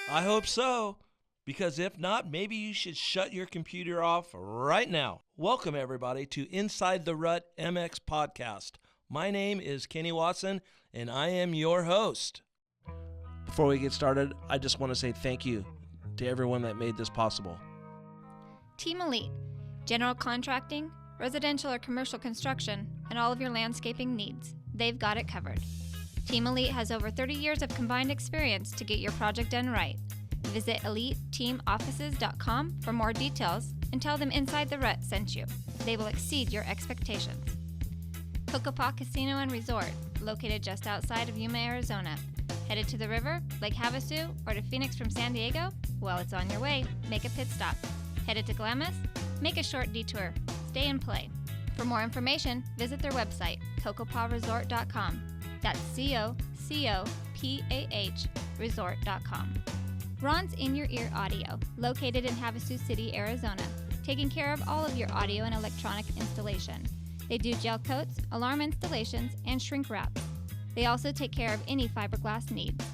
I hope so, because if not, maybe you should shut your computer off right now. Welcome, everybody, to Inside the Rut MX podcast. My name is Kenny Watson, and I am your host. Before we get started, I just want to say thank you to everyone that made this possible. Team Elite, general contracting, residential or commercial construction, and all of your landscaping needs. They've got it covered. Team Elite has over 30 years of combined experience to get your project done right. Visit EliteTeamOffices.com for more details and tell them Inside the Rut sent you. They will exceed your expectations. Cocopah Casino and Resort, located just outside of Yuma, Arizona. Headed to the river, Lake Havasu, or to Phoenix from San Diego? Well, it's on your way. Make a pit stop. Headed to Glamis? Make a short detour. Stay and play. For more information, visit their website, cocopahresort.com. That's COCOPAH resort.com. Ron's In Your Ear Audio, located in Havasu City, Arizona, taking care of all of your audio and electronic installation. They do gel coats, alarm installations, and shrink wraps. They also take care of any fiberglass needs.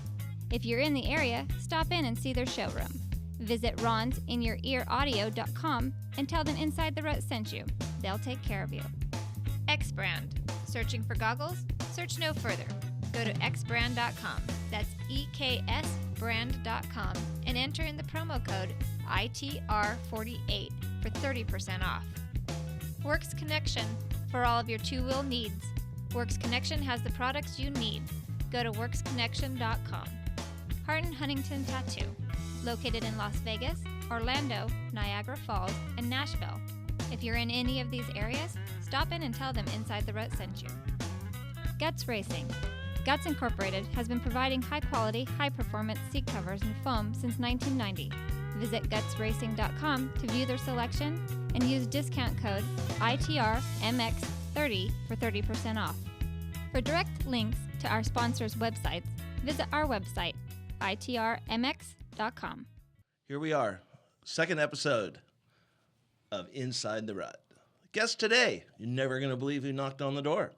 If you're in the area, stop in and see their showroom. Visit ronsinyourEaraudio.com and tell them Inside the Rut sent you. They'll take care of you. X Brand. Searching for goggles? Search no further. Go to xbrand.com. That's EKSbrand.com and enter in the promo code ITR48 for 30% off. Works Connection. For all of your two-wheel needs. Works Connection has the products you need. Go to worksconnection.com. Hart & Huntington Tattoo. Located in Las Vegas, Orlando, Niagara Falls, and Nashville. If you're in any of these areas, stop in and tell them Inside the Rut sent you. Guts Racing. Guts Incorporated has been providing high-quality, high-performance seat covers and foam since 1990. Visit gutsracing.com to view their selection and use discount code ITRMX30 for 30% off. For direct links to our sponsors' websites, visit our website, ITRMX.com. Here we are, second episode of Inside the Rut. Guest today, you're never going to believe who knocked on the door.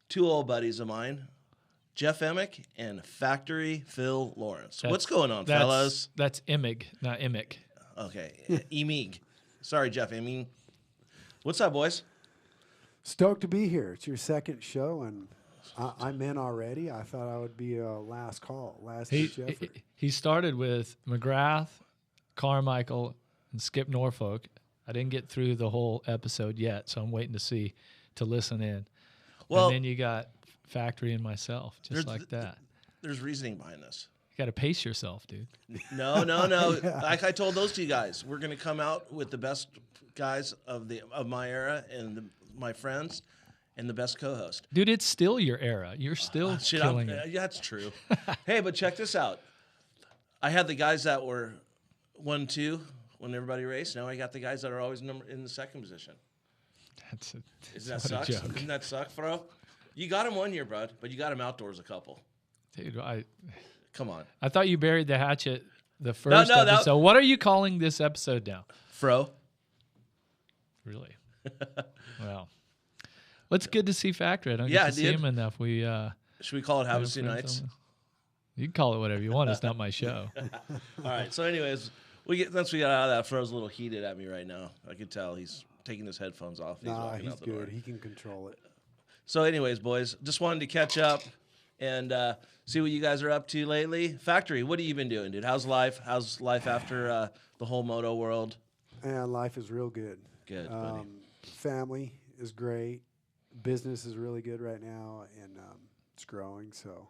Two old buddies of mine, Jeff Emig and Factory Phil Lawrence. What's going on, fellas? That's Emig, not Emig. Okay, Emig. Sorry, Jeff. Emig. What's up, boys? Stoked to be here. It's your second show, and I'm in already. I thought I would be a last call, last Jeffrey. He started with McGrath, Carmichael, and Skip Norfolk. I didn't get through the whole episode yet, so I'm waiting to listen in. Well, and then you got Factory and myself, just like that. There's reasoning behind this. You got to pace yourself, dude. No. Yeah. Like I told those two guys, we're going to come out with the best guys of my era and my friends and the best co-host. Dude, it's still your era. You're still killing it. Yeah, that's true. Hey, but check this out. I had the guys that were 1-2 when everybody raced. Now I got the guys that are always in the second position. Doesn't that suck, Fro? You got him 1 year, bud, but you got him outdoors a couple. Dude, come on. I thought you buried the hatchet the first episode. What are you calling this episode now? Fro. Really? Well, it's good to see Factory. I don't get to see him enough. Should we call it Havasu Nights? You can call it whatever you want. It's not my show. All right. So, anyways, once we got out of that, Fro's a little heated at me right now. I could tell he's taking his headphones off. He's good. Door. He can control it. So, anyways, boys, just wanted to catch up and see what you guys are up to lately. Factory, what have you been doing, dude? How's life? How's life after the whole moto world? Man, life is real good. Good, buddy. Family is great. Business is really good right now, and it's growing, so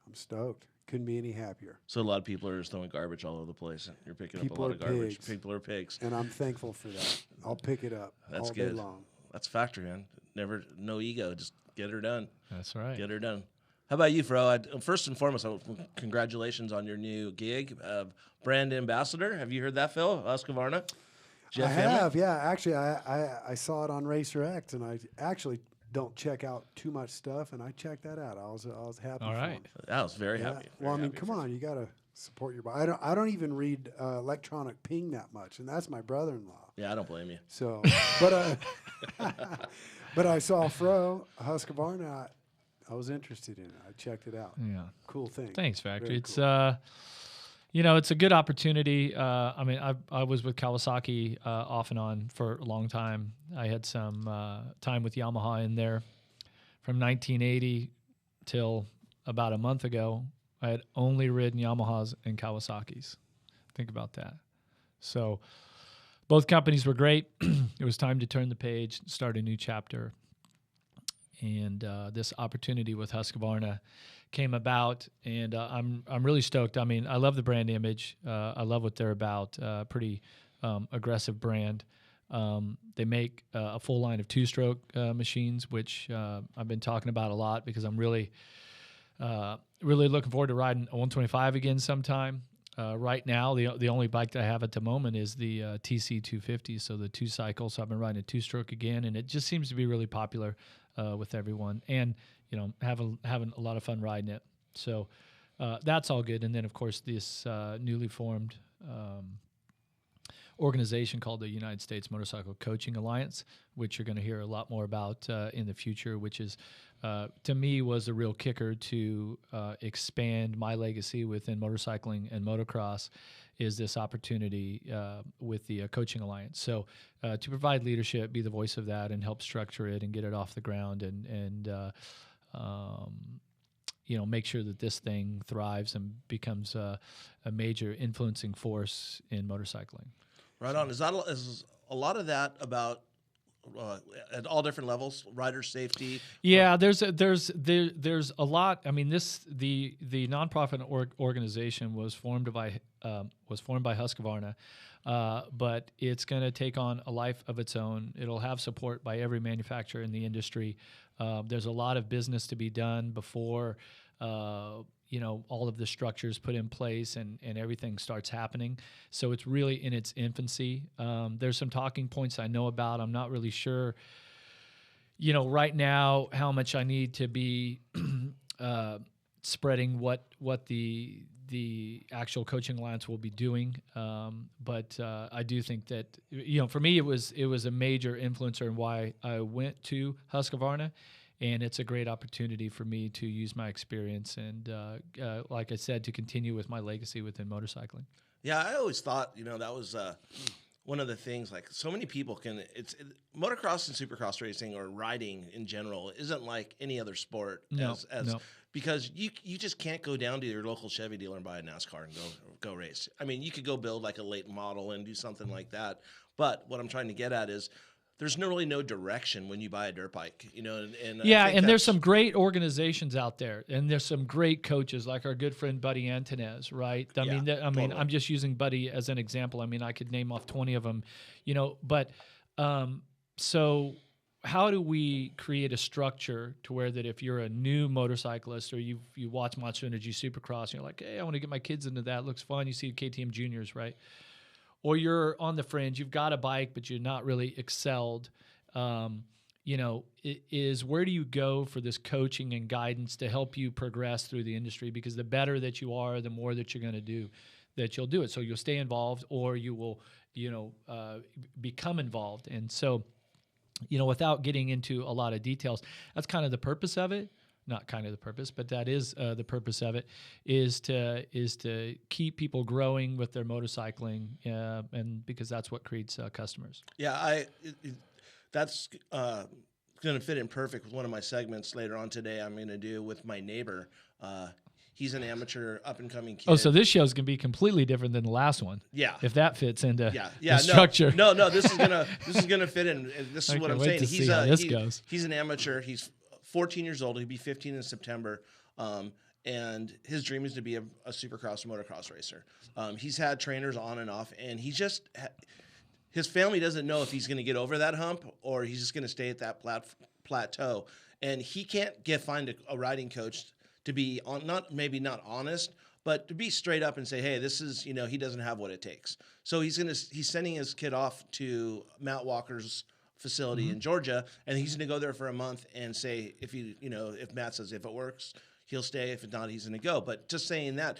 I'm stoked. Couldn't be any happier. So a lot of people are just throwing garbage all over the place. You're picking up a lot of garbage. People are pigs. And I'm thankful for that. I'll pick it up all day long. That's Factory, man. No ego. Just get her done. That's right. Get her done. How about you, Fro? First and foremost, congratulations on your new gig, brand ambassador. Have you heard that, Phil? Husqvarna? I have, yeah. Actually, I saw it on Racer X, and I actually don't check out too much stuff, and I checked that out. I was happy. All right. I was very happy. Well, I mean, come on, you got to support your body. I don't even read electronic ping that much, and that's my brother-in-law. Yeah, I don't blame you. So, but but I saw Fro Husqvarna. I was interested in it. I checked it out. Yeah. Cool thing. Thanks, Factory. Very It's cool. It's a good opportunity. I mean, I was with Kawasaki off and on for a long time. I had some time with Yamaha in there from 1980 till about a month ago. I had only ridden Yamahas and Kawasaki's. Think about that. So both companies were great. It was time to turn the page, start a new chapter. And this opportunity with Husqvarna came about, and I'm really stoked. I mean, I love the brand image. I love what they're about. Pretty aggressive brand. They make a full line of two-stroke machines, which I've been talking about a lot because I'm really looking forward to riding a 125 again sometime. Right now, the only bike that I have at the moment is the TC 250, so the two-cycle. So I've been riding a two-stroke again, and it just seems to be really popular with everyone, and having a lot of fun riding it. So that's all good. And then, of course, this newly formed organization called the United States Motorcycle Coaching Alliance, which you're going to hear a lot more about in the future, which is, to me, was a real kicker to expand my legacy within motorcycling and motocross, is this opportunity with the Coaching Alliance. So to provide leadership, be the voice of that, and help structure it and get it off the ground, and make sure that this thing thrives and becomes a major influencing force in motorcycling. Right on. Is a lot of that about at all different levels, rider safety? Yeah, there's a lot. I mean, the nonprofit organization was formed by Husqvarna, but it's going to take on a life of its own. It'll have support by every manufacturer in the industry. There's a lot of business to be done before all of the structures put in place and everything starts happening. So it's really in its infancy. There's some talking points I know about. I'm not really sure, right now how much I need to be spreading what the actual Coaching Alliance will be doing. But I do think that, for me, it was a major influencer in why I went to Husqvarna. And it's a great opportunity for me to use my experience and, like I said, to continue with my legacy within motorcycling. Yeah, I always thought, that was one of the things. Like, so many people motocross and supercross racing or riding in general isn't like any other sport. No. Because you just can't go down to your local Chevy dealer and buy a NASCAR and go race. I mean, you could go build like a late model and do something like that. But what I'm trying to get at is, there's really no direction when you buy a dirt bike, and there's some great organizations out there, and there's some great coaches like our good friend Buddy Antonez, right? Totally. I'm just using Buddy as an example. I mean, I could name off 20 of them, but so how do we create a structure to where that if you're a new motorcyclist or you watch Monster Energy Supercross and you're like, hey, I want to get my kids into that, it looks fun. You see KTM juniors, right? Or you're on the fringe, you've got a bike, but you're not really excelled, is where do you go for this coaching and guidance to help you progress through the industry? Because the better that you are, the more that you're going to do, that you'll do it. So you'll stay involved or you will, become involved. And so, without getting into a lot of details, that's kind of the purpose of it. Not kind of the purpose, but that is the purpose of it, is to keep people growing with their motorcycling, and because that's what creates customers. Yeah, that's going to fit in perfect with one of my segments later on today. I'm going to do with my neighbor. He's an amateur, up and coming kid. Oh, so this show's gonna be completely different than the last one. Yeah, if that fits into the structure. No, this is gonna fit in. This is what I'm saying. He's an amateur. He's 14 years old. He'll be 15 in September. And his dream is to be a supercross and motocross racer. He's had trainers on and off, and he just his family doesn't know if he's going to get over that hump or he's just going to stay at that plateau. And he can't find a riding coach to be not honest, but to be straight up and say, hey, this is, he doesn't have what it takes. So he's sending his kid off to Matt Walker's facility in Georgia, and he's going to go there for a month and say, if Matt says if it works, he'll stay. If it's not, he's going to go. But just saying that,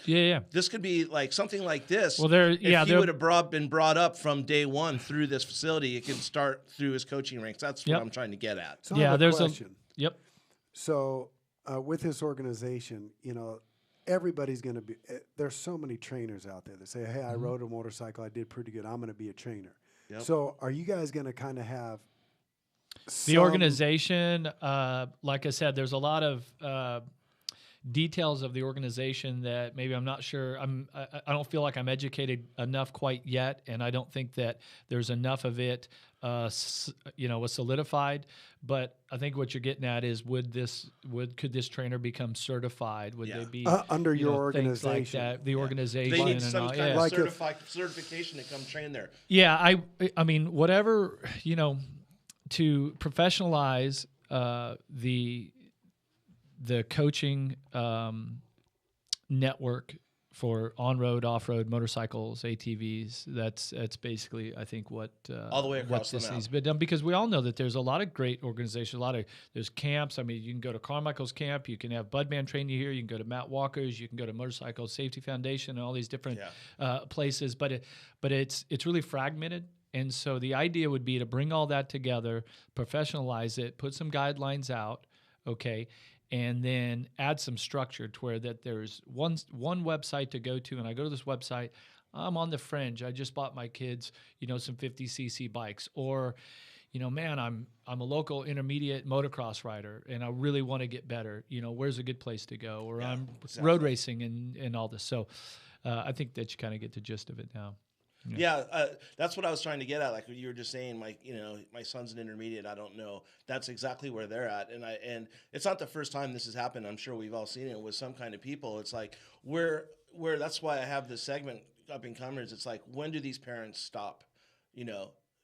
this could be like something like this. Well, if he would have been brought up from day one through this facility, it can start through his coaching ranks. That's what I'm trying to get at. So I have a there's question. Yep. So with this organization, everybody's going to be, there's so many trainers out there that say, hey, I rode a motorcycle, I did pretty good, I'm going to be a trainer. Yep. So are you guys going to kind of have the organization? Like I said, there's a lot of details of the organization that maybe I'm not sure. I don't feel like I'm educated enough quite yet, and I don't think that there's enough of it, was solidified. But I think what you're getting at is, could this trainer become certified? Would they be under your organization? Things like that, the organization. They need some kind of like certification to come train there. Yeah, I mean, whatever, to professionalize the coaching network for on-road, off-road motorcycles, ATVs. That's basically, I think, what all the way across this the map needs to be done, because we all know that there's a lot of great organizations. There's camps. I mean, you can go to Carmichael's camp. You can have Budman train you here. You can go to Matt Walker's. You can go to Motorcycle Safety Foundation and all these different places. But it's really fragmented. And so the idea would be to bring all that together, professionalize it, put some guidelines out, okay, and then add some structure to where that there's one website to go to, and I go to this website, I'm on the fringe, I just bought my kids, some 50cc bikes, or, man, I'm a local intermediate motocross rider, and I really want to get better. Where's a good place to go? Or I'm road racing and all this. So I think that you kind of get the gist of it now. Yeah, that's what I was trying to get at. Like you were just saying, my son's an intermediate. I don't know. That's exactly where they're at, and it's not the first time this has happened. I'm sure we've all seen it with some kind of people. It's like where that's why I have this segment, Up and Comers. It's like, when do these parents stop?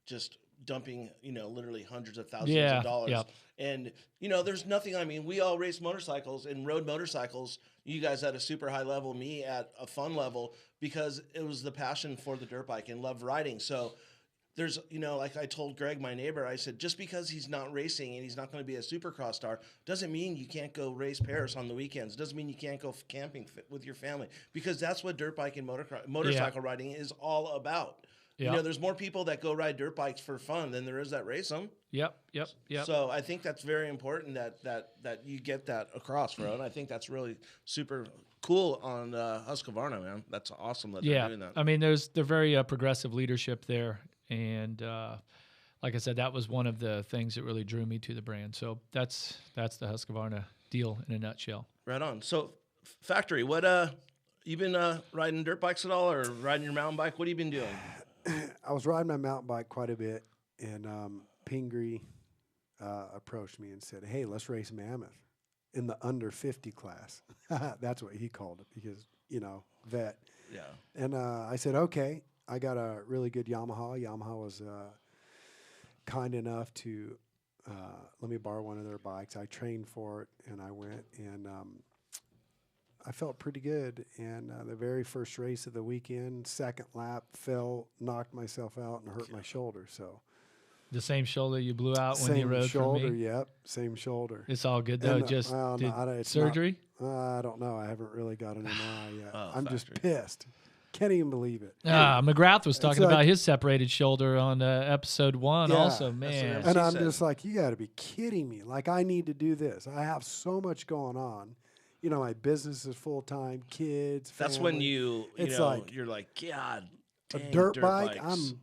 Just dumping, literally hundreds of thousands of dollars. Yep. And, there's nothing. I mean, we all race motorcycles and rode motorcycles. You guys at a super high level, me at a fun level, because it was the passion for the dirt bike and love riding. So there's, like I told Greg, my neighbor, I said, just because he's not racing and he's not going to be a supercross star doesn't mean you can't go race Paris on the weekends. Doesn't mean you can't go camping with your family, because that's what dirt bike and motorcycle riding is all about. Yep. There's more people that go ride dirt bikes for fun than there is that race them. Yep. So I think that's very important that you get that across, bro. And I think that's really super cool on Husqvarna, man. That's awesome that they're doing that. I mean, they're very progressive leadership there, and like I said, that was one of the things that really drew me to the brand. So that's the Husqvarna deal in a nutshell. Right on. So factory, what you been riding dirt bikes at all, or riding your mountain bike? What have you been doing? I was riding my mountain bike quite a bit, and Pingree approached me and said, hey, let's race Mammoth in the under 50 class. That's what he called it, because, vet. Yeah. And I said, okay. I got a really good Yamaha. Yamaha was kind enough to let me borrow one of their bikes. I trained for it, and I went, and I felt pretty good. And the very first race of the weekend, second lap, knocked myself out and hurt my shoulder. So the same shoulder you blew out when you rode shoulder, for me? Yep, same shoulder. It's all good, though. And, surgery? I don't know. I haven't really got an MRI yet. I'm factory. just pissed. Can't even believe it. McGrath was talking about his separated shoulder on episode 1 also, what man. And I'm just like, you got to be kidding me. Like, I need to do this. I have so much going on. My business is full-time, kids, family. That's when you're like, God, a dang, dirt bike, bikes.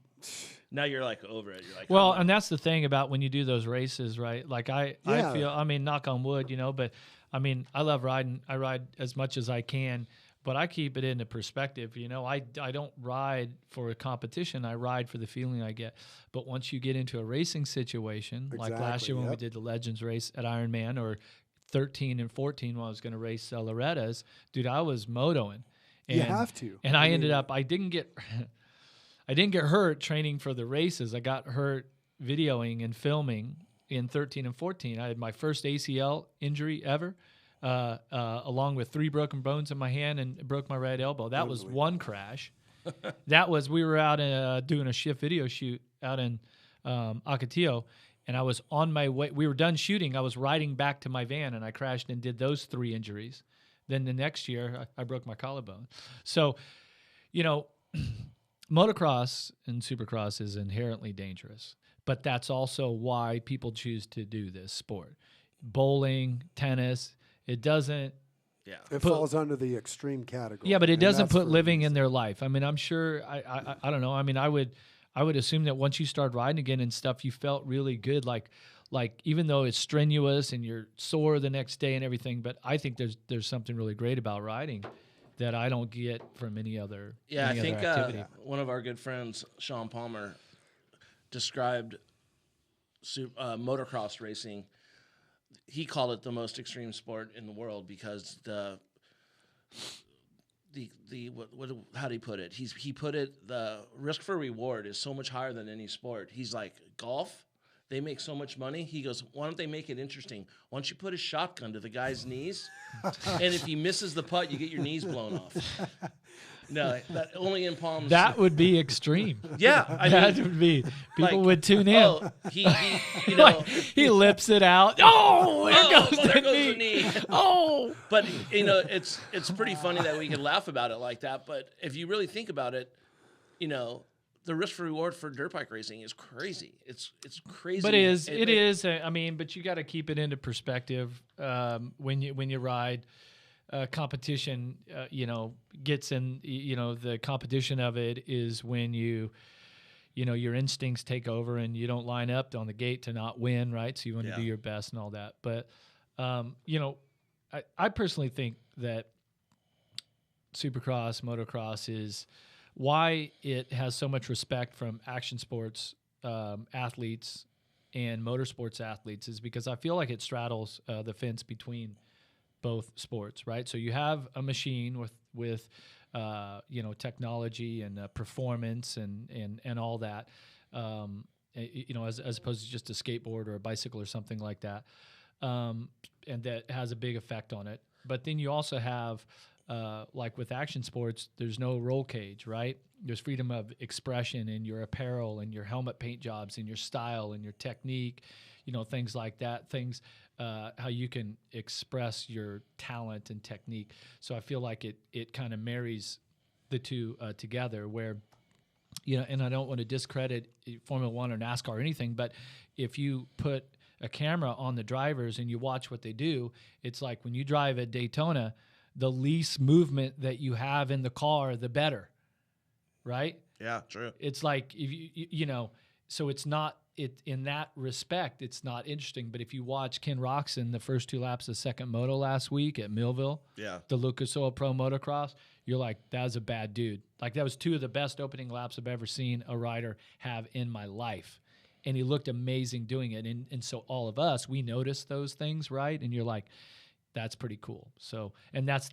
Now you're like over it. You're like, well, and that's the thing about when you do those races, right? Like I feel, I mean, knock on wood, but I mean, I love riding. I ride as much as I can, but I keep it into perspective. I don't ride for a competition. I ride for the feeling I get. But once you get into a racing situation, like last year when we did the Legends race at Ironman, or 13 and 14 when I was going to race Loretta's, dude, I was motoing. And, you have to. And I ended up, I didn't get hurt training for the races. I got hurt videoing and filming in 13 and 14. I had my first ACL injury ever, along with 3 broken bones in my hand, and broke my right elbow. That was one crash. We were out doing a shift video shoot out in Ocotillo, and I was on my way. We were done shooting. I was riding back to my van, and I crashed and did those 3 injuries. Then the next year, I broke my collarbone. So, motocross and supercross is inherently dangerous, but that's also why people choose to do this sport. Bowling, tennis, it doesn't Yeah. It falls under the extreme category. Yeah, but it and doesn't that's put for a living in reason. their life. I mean, I'm sure. I don't know. I mean, I would assume that once you start riding again and stuff, you felt really good. Like even though it's strenuous and you're sore the next day and everything, but I think there's something really great about riding that I don't get from any other Yeah, any I think other activity. one of our good friends, Sean Palmer, described motocross racing. He called it the most extreme sport in the world because how do he put it? He put it, the risk for reward is so much higher than any sport. He's like, golf, they make so much money. He goes, why don't they make it interesting? Why don't you put a shotgun to the guy's knees, and if he misses the putt, you get your knees blown off. No, that only in Palms. That would be extreme. Yeah, That would be. People like, would tune in. Oh, he you know, Like, he lips it out. Oh, there goes the the knee. Oh, But it's pretty funny that we can laugh about it like that. But if you really think about it, the risk for reward for dirt bike racing is crazy. It's crazy. but it is. I mean, but you got to keep it into perspective when you ride. Competition, gets in. The competition of it is when your instincts take over and you don't line up on the gate to not win, right? So you want to do your best and all that. But I personally think that Supercross, motocross is why it has so much respect from action sports athletes and motorsports athletes is because I feel like it straddles the fence between both sports, right? So you have a machine with technology and performance and all that, as opposed to just a skateboard or a bicycle or something like that, and that has a big effect on it. But then you also have, like with action sports, there's no roll cage, right? There's freedom of expression in your apparel and your helmet paint jobs and your style and your technique, things like that, how you can express your talent and technique. So I feel like it kind of marries the two together where, and I don't want to discredit Formula One or NASCAR or anything, but if you put a camera on the drivers and you watch what they do, it's like when you drive at Daytona, the least movement that you have in the car, the better, right? Yeah, true. It's like, if so it's not, in that respect, it's not interesting. But if you watch Ken Roczen the first 2 laps of second moto last week at Millville, the Lucas Oil Pro Motocross, you're like, that was a bad dude. Like, that was 2 of the best opening laps I've ever seen a rider have in my life. And he looked amazing doing it. And so all of us, we noticed those things, right? And you're like, that's pretty cool. So, and that's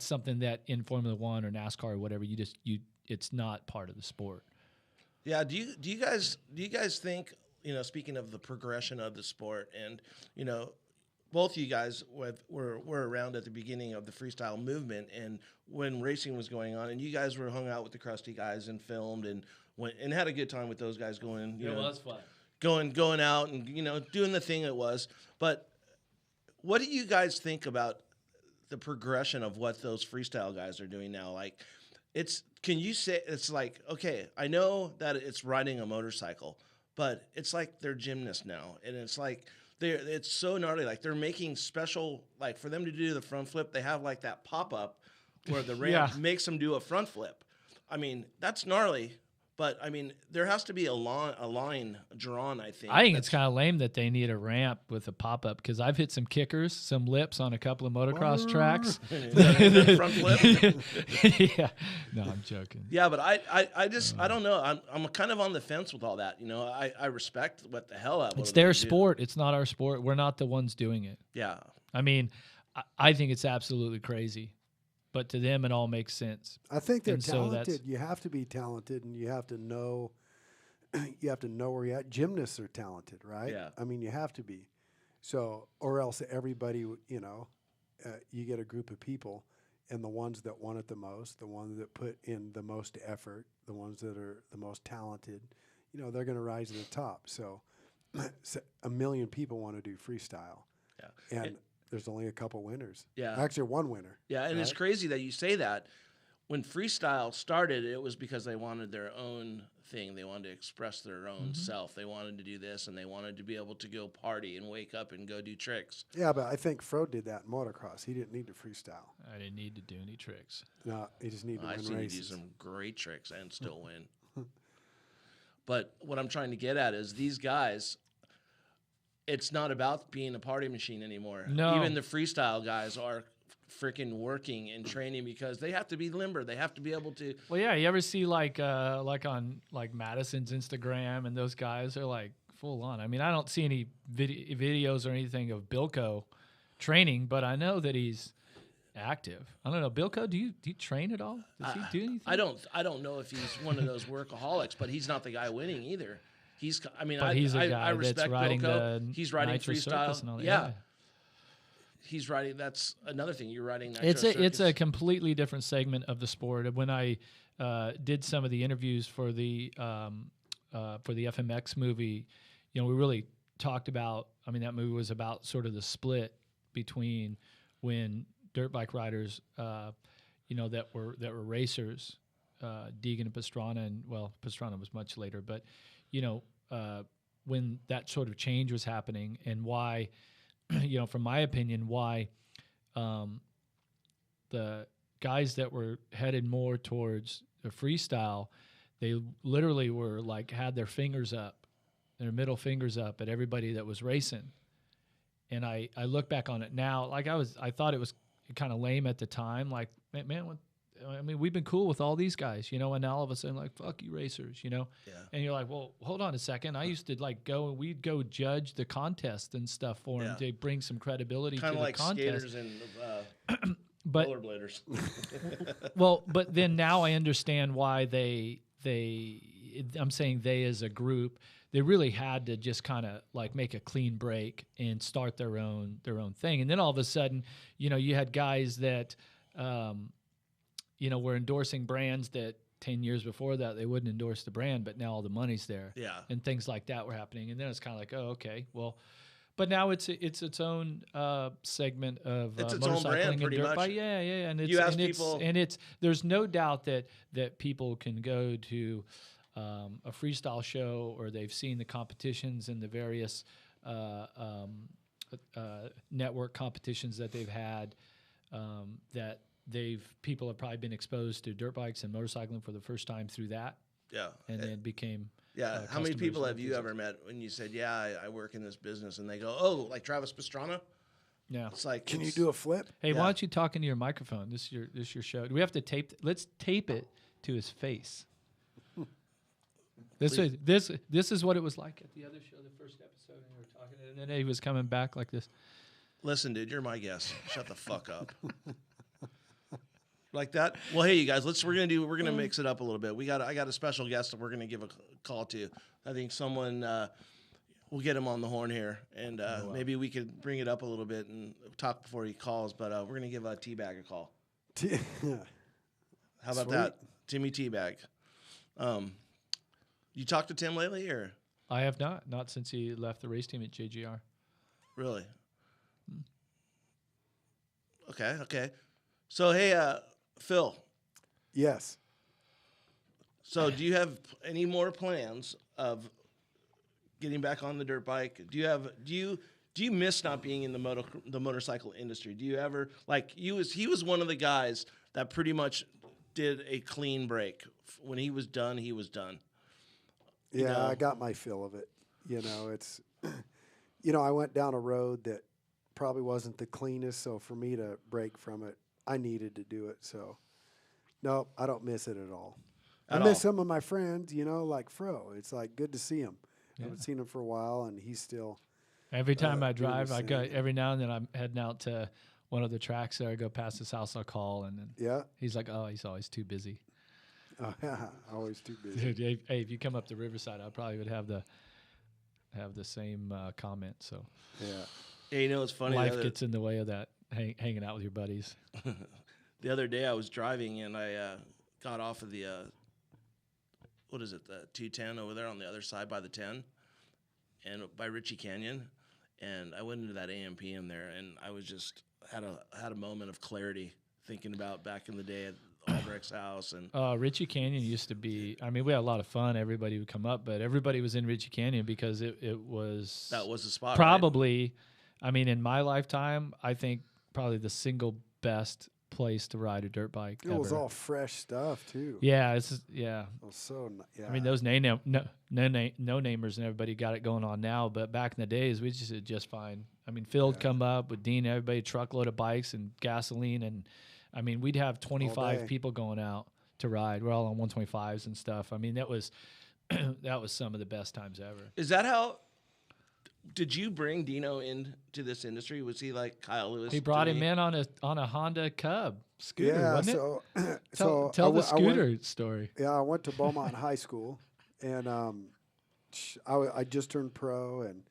something that in Formula One or NASCAR or whatever, it's not part of the sport. Yeah. Do you guys think, speaking of the progression of the sport, and both of you guys were around at the beginning of the freestyle movement and when racing was going on, and you guys were hung out with the Krusty guys and filmed and went and had a good time with those guys going. It was fun. Going out and doing the thing it was. But what do you guys think about the progression of what those freestyle guys are doing now? Like, can you say it's like, okay, I know that it's riding a motorcycle, but it's like they're gymnasts now, and it's like it's so gnarly. Like, they're making special, like, for them to do the front flip, they have like that pop up where the ramp makes them do a front flip. I mean, that's gnarly. But, I mean, there has to be a line drawn, I think. I think it's kind of lame that they need a ramp with a pop-up because I've hit some kickers, some lips on a couple of motocross tracks. Front flip? Yeah. No, I'm joking. Yeah, but I don't know. I'm kind of on the fence with all that. I respect what the hell out. It's their sport. It's not our sport. We're not the ones doing it. Yeah. I mean, I think it's absolutely crazy. But to them, it all makes sense. I think they're And so talented. You have to be talented, and you have to know. You have to know where you're at. Gymnasts are talented, right? Yeah. I mean, you have to be. So, or else everybody, you get a group of people, and the ones that want it the most, the ones that put in the most effort, the ones that are the most talented, they're going to rise to the top. So, a million people want to do freestyle. Yeah. And there's only a couple winners. Yeah. Actually, one winner. Yeah, and right? it's crazy that you say that when freestyle started, it was because they wanted their own thing. They wanted to express their own self. They wanted to do this, and they wanted to be able to go party and wake up and go do tricks. Yeah, but I think Fro did that in motocross. He didn't need to freestyle. I didn't need to do any tricks. No, he just needed to I've win seen you races. do some great tricks and still win. But what I'm trying to get at is these guys, it's not about being a party machine anymore. No. Even the freestyle guys are freaking working and training because they have to be limber. They have to be able to. Well, yeah. You ever see like on like Madison's Instagram and those guys are like full on. I mean, I don't see any videos or anything of Bilko training, but I know that he's active. I don't know, Bilko. Do you train at all? Does he do anything? I don't know if he's one of those workaholics, but he's not the guy winning either. He's he's a guy I respect that's riding Bilko. He's riding Nitro freestyle. Circus and all that. Yeah. He's riding. That's another thing. You're riding. It's a completely different segment of the sport. When I did some of the interviews for the FMX movie, we really talked about. I mean, that movie was about sort of the split between when dirt bike riders, that were racers, Deegan and Pastrana, and Pastrana was much later, but when that sort of change was happening, and why. From my opinion, why the guys that were headed more towards the freestyle, they literally were like had their fingers up, their middle fingers up at everybody that was racing. And I look back on it now, like I thought it was kind of lame at the time. Like, man, we've been cool with all these guys, and now all of a sudden, like, fuck you racers, Yeah. And you're like, well, hold on a second. I used to like we'd go judge the contest and stuff for them to bring some credibility to the contest. Kind of like skaters and rollerbladers. But then now I understand why I'm saying they as a group, they really had to just kind of like make a clean break and start their own thing. And then all of a sudden, you had guys that, were endorsing brands that 10 years before that they wouldn't endorse the brand, but now all the money's there. Yeah. And things like that were happening. And then it's kind of like, oh, okay, well, but now it's its own segment of it's its motorcycling own brand, and pretty dirt much. bike. Yeah. And it's, you ask and people, it's there's no doubt that people can go to a freestyle show, or they've seen the competitions and the various network competitions that they've had, that people have probably been exposed to dirt bikes and motorcycling for the first time through that. Yeah. And then became. Yeah. How many people have you ever met when you said, yeah, I work in this business, and they go, oh, like Travis Pastrana? Yeah. It's like, Can you do a flip? Hey, why don't you talk into your microphone? This is your show. Do we have to tape? Let's tape it to his face. This is what it was like at the other show, the first episode, and we were talking, and then he was coming back like this. Listen, dude, you're my guest. Shut the fuck up. Like that? Well, hey, you guys, we're gonna mix it up a little bit. I got a special guest that we're gonna give a call to. I think someone we'll get him on the horn here, and maybe we could bring it up a little bit and talk before he calls. But we're gonna give T-Bag a call. How about that, Timmy T-Bag? You talked to Tim lately, or? I have not since he left the race team at JGR. Really? Okay. So hey, Phil. Yes. So do you have any more plans of getting back on the dirt bike? Do you miss not being in the motorcycle industry? Do you ever, like, he was one of the guys that pretty much did a clean break. When he was done, he was done. Yeah, I got my fill of it. It's I went down a road that probably wasn't the cleanest, so for me to break from it, I needed to do it. So no, I don't miss it at all. I miss some of my friends, like Fro. It's like good to see him. I haven't seen him for a while, and he's still. Every time I drive, every now and then I'm heading out to one of the tracks there. I go past his house, I'll call, and then he's like, "Oh, he's always too busy." Oh, yeah, always too busy. Dude, hey, if you come up to Riverside, I probably would have the same comment. So yeah, it's funny. Life gets in the way of that hanging out with your buddies. The other day I was driving and I got off of the what is it, the 210 over there on the other side by the 10 and by Ritchie Canyon, and I went into that AM/PM there, and I was just had a moment of clarity thinking about back in the day, all Rick's house. And Ritchie Canyon used to be. I mean, we had a lot of fun. Everybody would come up, but everybody was in Ritchie Canyon because it was that was the spot. Probably, right? I mean, in my lifetime, I think probably the single best place to ride a dirt bike. It was all fresh stuff too. Yeah, it was so. Yeah. I mean, those no namers and everybody got it going on now, but back in the days, we just did just fine. I mean, Phil would come up with Dean, everybody, truckload of bikes and gasoline, and I mean, we'd have 25 people going out to ride. We're all on 125s and stuff. I mean, that was that was some of the best times ever. Is that how? Did you bring Dino into this industry? Was he like Kyle Lewis? He brought him in on a Honda Cub scooter, wasn't it? So tell the scooter story. Yeah, I went to Beaumont High School, and I just turned pro, and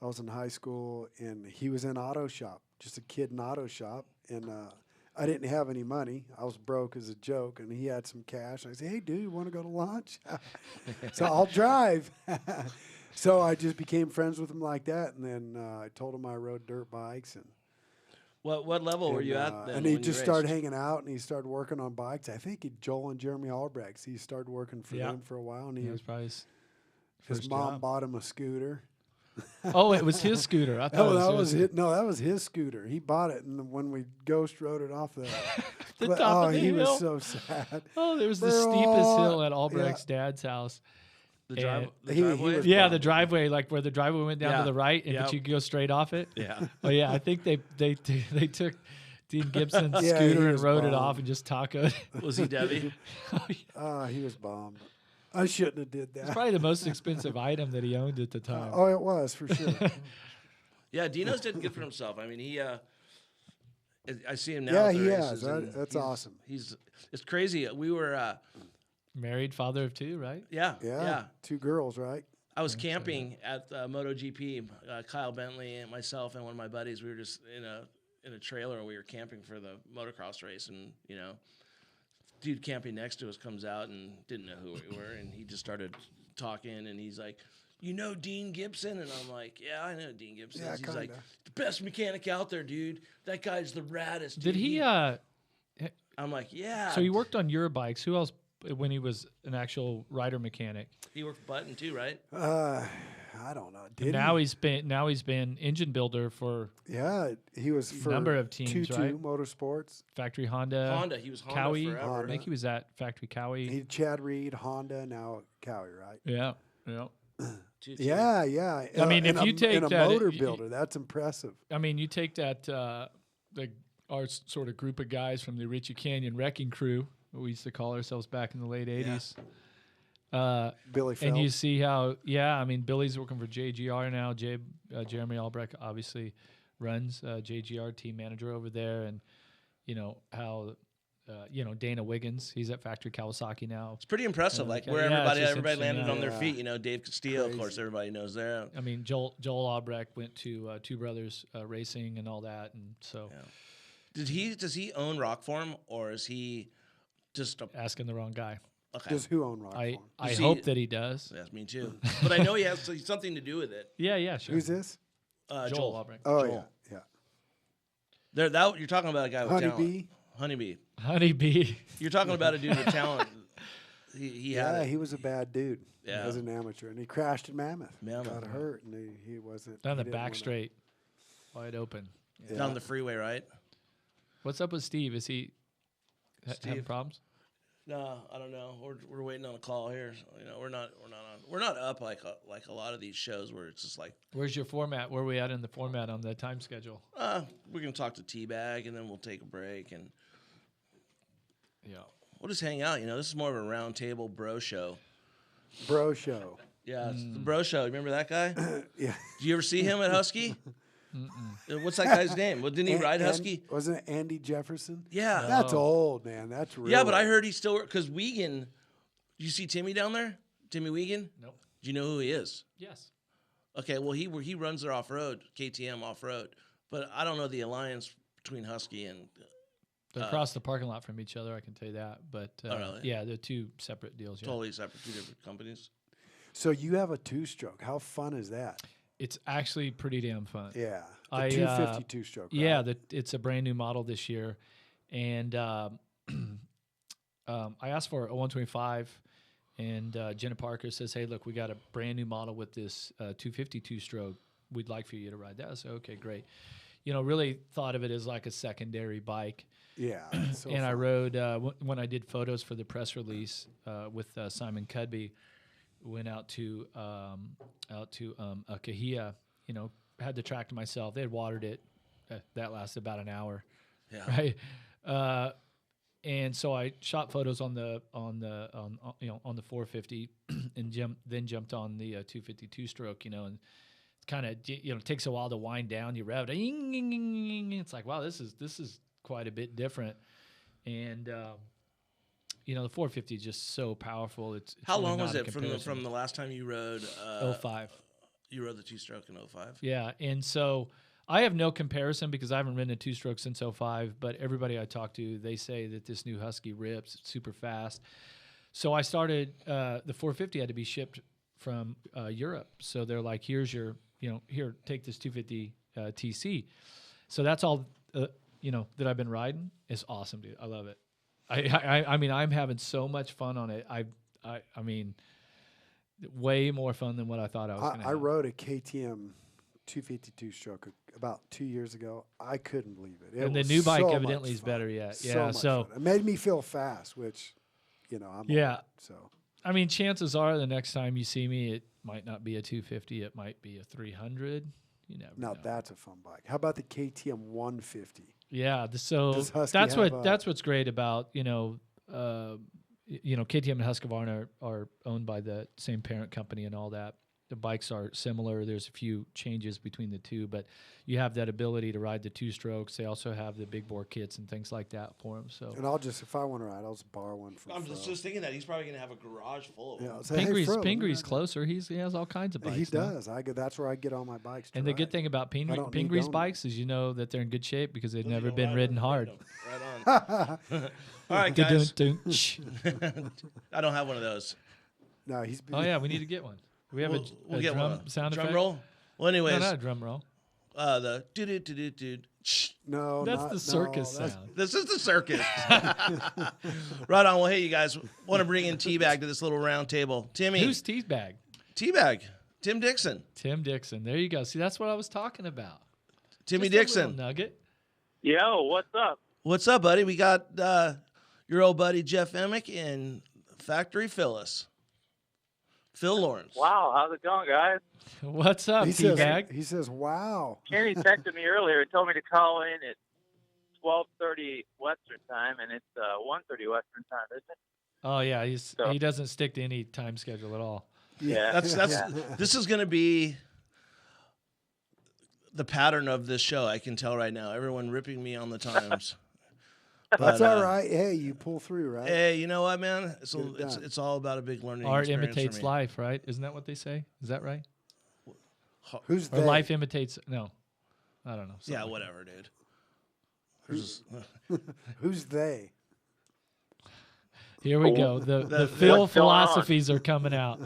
I was in high school, and he was in auto shop, just a kid in auto shop, and I didn't have any money. I was broke as a joke, and he had some cash. I said, "Hey, dude, you want to go to lunch?" So I'll drive. So I just became friends with him like that, and then I told him I rode dirt bikes. And what level were you at then? And he just started hanging out, and he started working on bikes. I think Joel and Jeremy Albrecht. He started working for them for a while, and was probably his mom bought him a scooter. Oh, it was his scooter. I thought that was his scooter. He bought it, and when we ghost rode it off the top of the hill. He was so sad. Oh, there was the steepest hill at Albrecht's dad's house. The driveway? The driveway, like where the driveway went down to the right, and but you could go straight off it. Yeah. Oh yeah, I think they took Dean Gibson's scooter and rode it off and just tacoed. Was he Debbie? He was bummed. I shouldn't have did that. It's probably the most expensive item that he owned at the time. It was for sure. Yeah, Dino's did good for himself. I mean, he. I see him now. Yeah, he has. That's awesome. It's crazy. We were married, father of two, right? Yeah. 2 girls, right? I was camping at MotoGP. Kyle Bentley and myself and one of my buddies. We were just in a trailer, and we were camping for the motocross race, and dude camping next to us comes out and didn't know who we were, and he just started talking, and he's like, Dean Gibson? And I'm like, yeah, I know Dean Gibson. Yeah, he's kinda. like, the best mechanic out there, dude. That guy's the raddest. Did he? I'm like, yeah. So he worked on your bikes. Who else when he was an actual rider mechanic? He worked for Button too, right? I don't know. Now he's been engine builder for he was for a number of teams, right? Motorsports, Factory Honda. He was Honda Cowie. forever. I think he was at Factory Cowie. He Chad Reed, Honda, now Cowie, right? Yeah. Yeah. I mean, if you take a that motor builder, that's impressive. I mean, you take that our sort of group of guys from the Ritchie Canyon wrecking crew, what we used to call ourselves back in the late '80s. Billy Feld. And you see how, I mean, Billy's working for JGR now. Jeremy Albrecht obviously runs JGR, team manager over there, and how Dana Wiggins, he's at Factory Kawasaki now. It's pretty impressive, where everybody landed on their feet. Dave Castillo, Crazy. of course, everybody knows there. I mean, Joel Albrecht went to Two Brothers Racing and all that, and so. Yeah. Does he own Rockform, or is he just asking the wrong guy? Okay. Does who own Rockform? I hope that he does. Yes, me too. But I know he has something to do with it. Yeah, sure. Who's this? Joel Albrecht. Oh, Joel. yeah. You're talking about a guy with talent. Honeybee. You're talking about a dude with talent. He was a bad dude. Yeah. He was an amateur, and he crashed in Mammoth. Got hurt, and he wasn't. Down the back straight, wide open. Yeah. Down the freeway, right? What's up with Steve? Is he having problems? No, I don't know. We're waiting on a call here. So, we're not up like a lot of these shows where it's just like. Where's your format? Where are we at in the format on the time schedule? We're gonna talk to T-Bag, and then we'll take a break, and we'll just hang out. This is more of a round table bro show. Bro show. Yeah, it's the bro show. Remember that guy? Yeah. Did you ever see him at Husky? What's that guy's name? Well, didn't he ride Husky? Wasn't it Andy Jefferson? Yeah. That's old, man. That's real. Yeah, but I heard he still because Wiegand. You see Timmy down there? Timmy Wiegand? Nope. Do you know who he is? Yes. Okay, well he runs their off road, KTM off road, but I don't know the alliance between Husky and. They're across the parking lot from each other. I can tell you that, but really? Yeah, they're two separate deals. Yeah. Totally separate, two different companies. So you have a 2-stroke. How fun is that? It's actually pretty damn fun. Yeah. The 250 2-stroke. Right? Yeah, it's a brand new model this year, and I asked for a 125, and Jenna Parker says, "Hey, look, we got a brand new model with this 252 stroke. We'd like for you to ride that." I said, "Okay, great." Really thought of it as like a secondary bike. Yeah. So And I fun. rode when I did photos for the press release with Simon Cudby. Went out to a Kahia. Had the track to myself. They had watered it. That lasted about an hour. Yeah. Right. And so I shot photos on the 450, and then jumped on the 252 stroke. And it's kind of takes a while to wind down. You rev it. It's like, wow, this is quite a bit different. And the 450 is just so powerful. It's How really long not was a it from comparison. the last time you rode? 05. You rode the two-stroke in 05? Yeah, and so I have no comparison because I haven't ridden a two-stroke since 05, but everybody I talk to, they say that this new Husky rips. It's super fast. So I started, the 450 had to be shipped from Europe. So they're like, here's your, here, take this 250 TC. So that's all, that I've been riding. It's awesome, dude. I love it. I mean, I'm having so much fun on it. I mean, way more fun than what I thought I was going to have. I rode a KTM 252 stroke about 2 years ago. I couldn't believe it. And the new bike evidently is better yet. Yeah, so it made me feel fast, which, I'm yeah. So I mean, chances are the next time you see me, it might not be a 250. It might be a 300. You never know. now that's a fun bike. How about the KTM 150? Yeah. So Does Husky that's have that's what's great about KTM and Husqvarna are owned by the same parent company and all that. The bikes are similar. There's a few changes between the two, but you have that ability to ride the two strokes. They also have the big bore kits and things like that for them. So, And if I want to ride, I'll just borrow one from I'm Fro. just thinking that he's probably going to have a garage full of them. I'll say, hey, Fro, let me Pingree's ride closer. He has all kinds of that. bikes. He now. does. That's where I get all my bikes. And the good thing about I don't need Pingree's donuts. bikes is that they're in good shape because they've You never don't been ride ridden them, hard. Right on. All right, guys. I don't have one of those. No, he's. Oh yeah, we need to get one. We have We'll a get drum one. sound Drum effect. roll? Well, anyways, No, not a drum roll. the do. No, That's the circus that's- sound. This is the circus. Right on. Well, hey, you guys, want to bring in Teabag to this little round table. Timmy. Who's Teabag? Teabag? Tim Dickson. Tim Dickson. There you go. See, that's what I was talking about. Timmy Just a little Dickson. nugget. Yo, what's up? What's up, buddy? We got your old buddy Jeff Emig and Factory Phyllis. Phil Lawrence. Wow, how's it going, guys? What's up, He says, Teabag? he says, wow. Kenny texted me earlier and told me to call in at 12:30 Western time, and it's 1:30 Western time, isn't it? Oh yeah, he doesn't stick to any time schedule at all. Yeah. That's This is going to be the pattern of this show. I can tell right now. Everyone ripping me on the times. That's all right. Hey, you pull through, right? Hey, you know what, man? Get it done. It's all about a big learning Art experience imitates for me. life, right? Isn't that what they say? Is that right? Who's Or they? life imitates? No, I don't know. Yeah, Something like whatever, dude. Who's they? that. Here we go. The The- Phil what's going on? philosophies are coming out.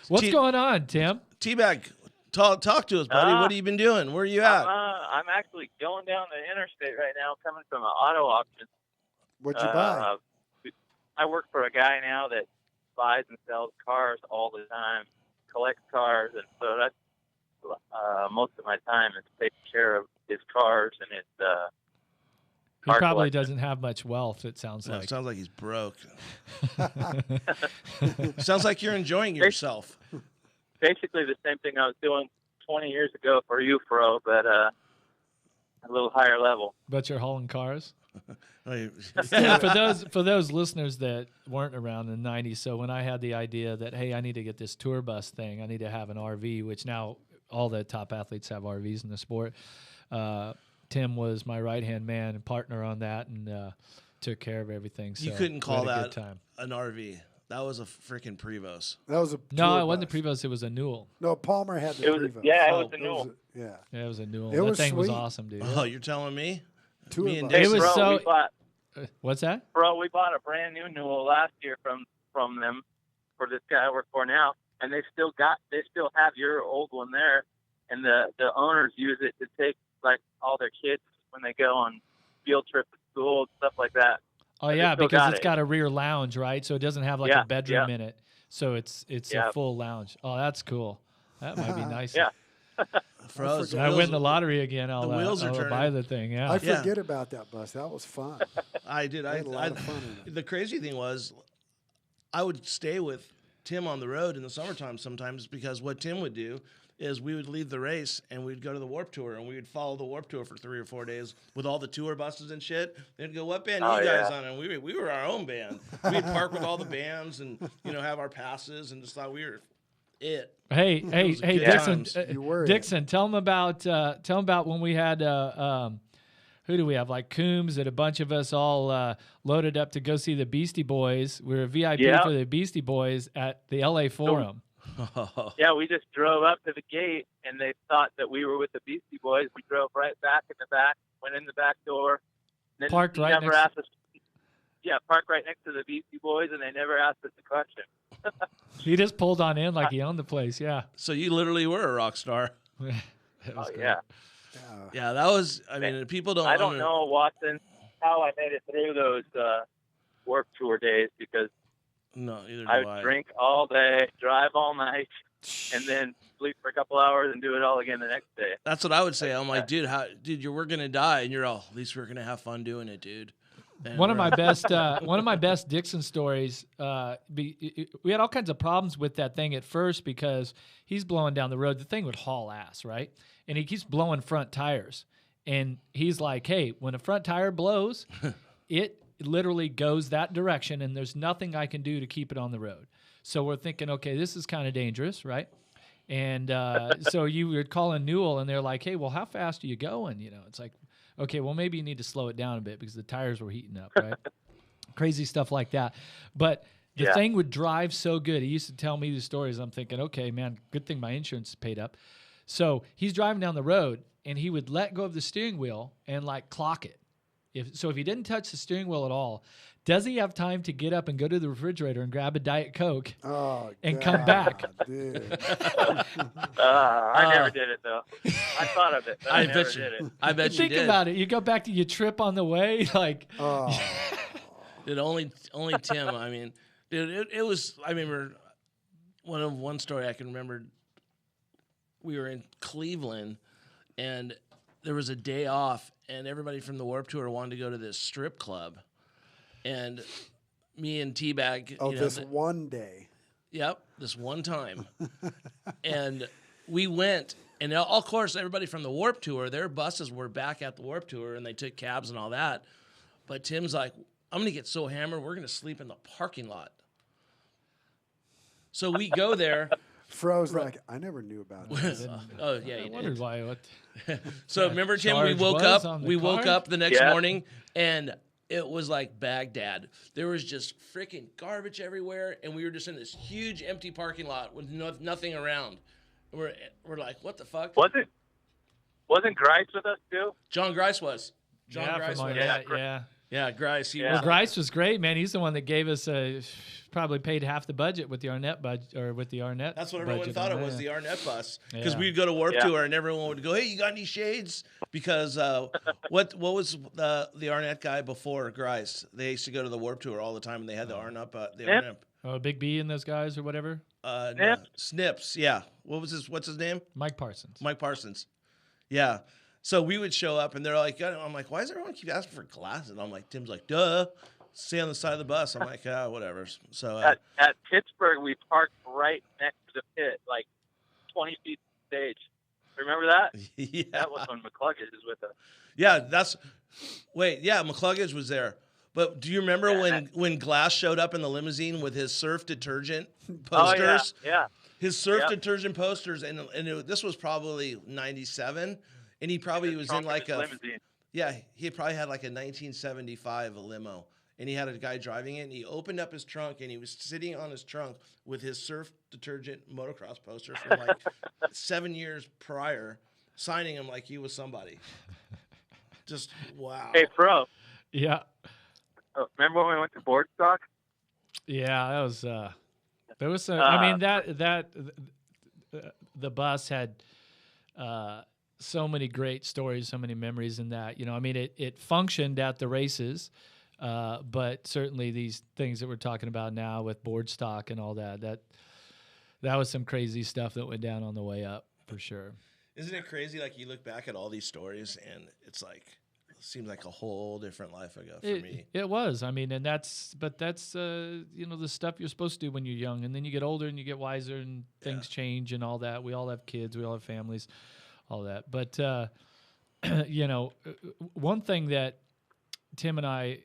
What's T- going on, Tim? Teabag, talk to us, buddy. What have you been doing? Where are you at? I'm actually going down the interstate right now, coming from an auto auction. What'd you buy? I work for a guy now that buys and sells cars all the time, collects cars, and so that's most of my time is taking care of his cars and his He car probably collection. doesn't have much wealth. It sounds No, like. it sounds like he's broke. Sounds like you're enjoying yourself. Basically the same thing I was doing 20 years ago for you, Fro, but a little higher level. But you're hauling cars. Hey, Yeah, for those listeners that weren't around in the 90s, so when I had the idea that, hey, I need to get this tour bus thing, I need to have an RV, which now all the top athletes have RVs in the sport. Tim was my right-hand man and partner on that and took care of everything. So You couldn't we call had a that good time. an RV. That was a freaking Prevost. That was a No, tour it wasn't bus. the Prevost. It was a Newell. No, Palmer had the It was- Prevost. yeah, it was Oh, the Newell. Yeah. Yeah, it was a Newell. It That was thing was sweet. awesome, dude. Oh, you're telling me? Tour Me and bus. It was Bro, so- What's that? we bought a brand new Newell last year from them for this guy I work for now, and they still have your old one there, and the owners use it to take like all their kids when they go on field trips to school and stuff like that. Oh yeah, because it's got a rear lounge, right? So it doesn't have like a bedroom in it. So it's a full lounge. Oh, that's cool. That might be nice. Yeah. When I win the lottery again, I'll buy the thing. Yeah. I forget about that bus. That was fun. I did. I had a lot of fun in it. The crazy thing was, I would stay with Tim on the road in the summertime sometimes, because what Tim would do is we would leave the race and we'd go to the Warped Tour, and we would follow the Warped Tour for 3 or 4 days with all the tour buses and shit. They'd go, "What band you guys on?" And we were our own band. We'd park with all the bands and have our passes, and just thought we were it. Hey, Dickson, Dickson, tell them about when we had who do we have, like Coombs, and a bunch of us all loaded up to go see the Beastie Boys. We were a VIP for the Beastie Boys at the LA Forum. Yeah, we just drove up to the gate, and they thought that we were with the Beastie Boys. We drove right back in the back, went in the back door, and parked right next. Asked us, parked right next to the Beastie Boys, and they never asked us a question. He just pulled on in like he owned the place. Yeah. So you literally were a rock star. Yeah. Yeah, that was. I mean, people don't. I don't know, Watson, how I made it through those Warped Tour days, because I would drink all day, drive all night, and then sleep for a couple hours and do it all again the next day. That's what I would say. I'm like, dude, we're gonna die, and you're all, at least we're gonna have fun doing it, dude. And one of my best Dickson stories. We had all kinds of problems with that thing at first because he's blowing down the road. The thing would haul ass, right? And he keeps blowing front tires, and he's like, "Hey, when a front tire blows, it literally goes that direction, and there's nothing I can do to keep it on the road." So we're thinking, okay, this is kind of dangerous, right? And so you would call in Newell, and they're like, "Hey, well, how fast are you going?" It's like, okay, well, maybe you need to slow it down a bit because the tires were heating up, right? Crazy stuff like that. But the thing would drive so good. He used to tell me these stories. I'm thinking, okay, man, good thing my insurance is paid up. So he's driving down the road, and he would let go of the steering wheel and, like, clock it. If he didn't touch the steering wheel at all, does he have time to get up and go to the refrigerator and grab a Diet Coke and come back? I never did it, though. I thought of it, but I never did it. I bet you did. Think about it. You go back to your trip on the way, like. Dude, only Tim. I mean, dude, it was. I remember one story I can remember. We were in Cleveland, and there was a day off, and everybody from the Warped Tour wanted to go to this strip club. And me and T-Bag. One day. Yep, this one time. And we went, and of course, everybody from the Warped Tour, their buses were back at the Warped Tour, and they took cabs and all that. But Tim's like, "I'm going to get so hammered, we're going to sleep in the parking lot." So we go there. Fro's like, I never knew about it. Oh, yeah, I wondered why. So remember, Tim, we woke up the next morning, and it was like Baghdad. There was just freaking garbage everywhere, and we were just in this huge empty parking lot with nothing around. We're like, what the fuck? Wasn't Grice with us too? John Grice was. Grice was. Yeah, Grice. Grice was great, man. He's the one that gave us probably paid half the budget with the Arnett budget, or with the Arnett. That's what everyone thought it was, the Arnett bus, because we'd go to Warped Tour and everyone would go, "Hey, you got any shades?" Because what was the Arnett guy before Grice? They used to go to the Warped Tour all the time, and they had the Arnett. Big B and those guys or whatever. No, Snips. Yeah. What's his name? Mike Parsons. Mike Parsons. Yeah. So we would show up, and they're like, I'm like, "Why does everyone keep asking for glasses?" And I'm like, Tim's like, "Duh, stay on the side of the bus." I'm like, whatever. So at Pittsburgh, we parked right next to the pit, like 20 feet from the stage. Remember that? Yeah. That was when McCluggage was with us. Yeah, McCluggage was there. But do you remember when Glass showed up in the limousine with his surf detergent posters? Oh, yeah. His surf detergent posters, and this was probably 97. And he probably was in like limousine. He probably had like a 1975 limo, and he had a guy driving it, and he opened up his trunk, and he was sitting on his trunk with his surf detergent motocross poster from like 7 years prior, signing him like he was somebody. Just wow. Hey, Fro. Yeah. Remember when we went to Boardstock? Yeah, that was. There was some. I mean, that the bus had. So many great stories, so many memories in that. I mean, it functioned at the races. But certainly these things that we're talking about now with board stock and all that was some crazy stuff that went down on the way up for sure. Isn't it crazy? Like you look back at all these stories and it's like, it seems like a whole different life ago for me. It was. I mean, that's the stuff you're supposed to do when you're young, and then you get older and you get wiser and things change and all that. We all have kids, we all have families, all that. But, one thing that Tim and I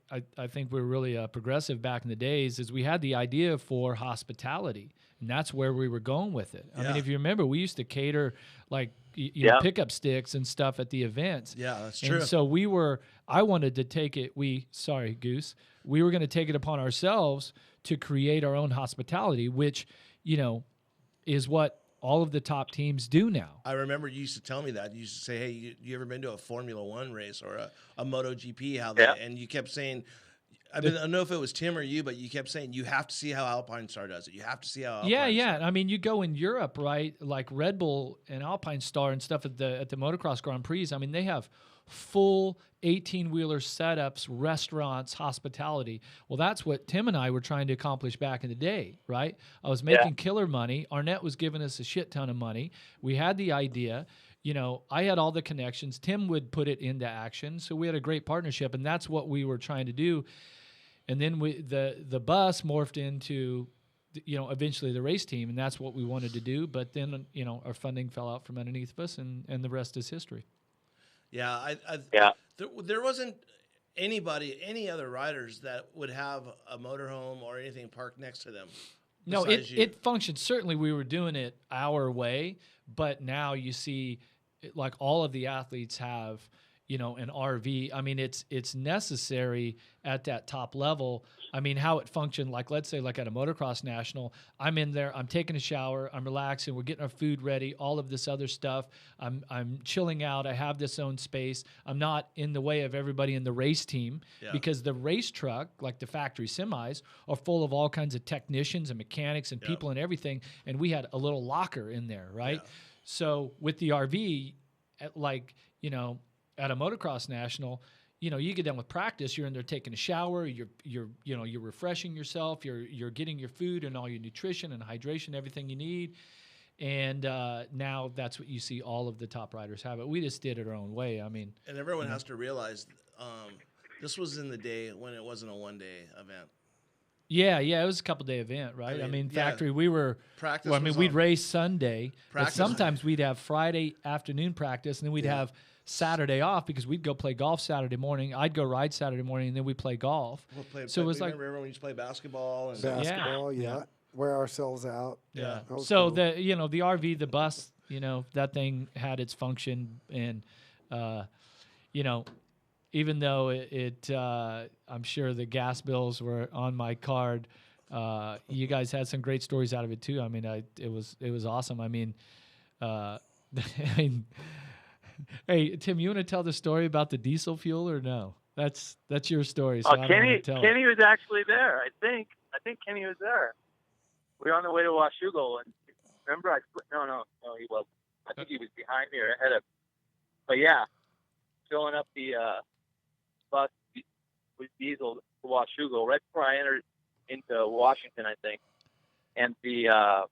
think we were really progressive back in the days is we had the idea for hospitality, and that's where we were going with it. I mean, if you remember, we used to cater like pickup sticks and stuff at the events. Yeah, that's true. And so I wanted to take it. We were going to take it upon ourselves to create our own hospitality, which, is what all of the top teams do now. I remember you used to tell me that. You used to say, hey, you ever been to a Formula One race or a MotoGP? And you kept saying, I don't know if it was Tim or you, but you kept saying you have to see how Alpine Star does it. You have to see how Alpine Star. I mean, you go in Europe, right? Like Red Bull and Alpine Star and stuff at the motocross Grand Prix. I mean, they have full 18-wheeler setups, restaurants, hospitality. Well, that's what Tim and I were trying to accomplish back in the day, right? I was making killer money. Arnett was giving us a shit ton of money. We had the idea. I had all the connections. Tim would put it into action. So we had a great partnership, and that's what we were trying to do. And then the bus morphed into, eventually the race team, and that's what we wanted to do. But then, our funding fell out from underneath us, and the rest is history. Yeah, there wasn't any other riders that would have a motorhome or anything parked next to them. No, it functioned. Certainly we were doing it our way, but now you see like all of the athletes have, an RV. I mean, it's necessary at that top level. I mean, how it functioned, like let's say like at a motocross national, I'm in there, I'm taking a shower, I'm relaxing, we're getting our food ready, all of this other stuff. I'm chilling out, I have this own space. I'm not in the way of everybody in the race team because the race truck, like the factory semis, are full of all kinds of technicians and mechanics and people and everything. And we had a little locker in there, right? Yeah. So with the RV, at a motocross national, you get done with practice, you're in there taking a shower, you're refreshing yourself, you're getting your food and all your nutrition and hydration, everything you need. And now that's what you see all of the top riders have it. We just did it our own way. I mean, and everyone has to realize this was in the day when it wasn't a one-day event. Yeah, it was a couple-day event, right? I mean, factory, we were practice. Well, I mean, we'd race Sunday, but sometimes we'd have Friday afternoon practice, and then we'd have Saturday off because we'd go play golf Saturday morning. I'd go ride Saturday morning, and then we'd play golf. So it was like remember when we used to play basketball and wear ourselves out. Yeah. So cool. The RV, the bus, that thing had its function, and even though it I'm sure the gas bills were on my card. You guys had some great stories out of it too. I mean, it was awesome. I mean, hey, Tim, you want to tell the story about the diesel fuel or no? That's your story. So Kenny was actually there. I think Kenny was there. We were on the way to Washougal, and remember no, he wasn't. I think he was behind me or ahead of. But yeah, filling up the bus with diesel to Washougal right before I entered into Washington, I think. And the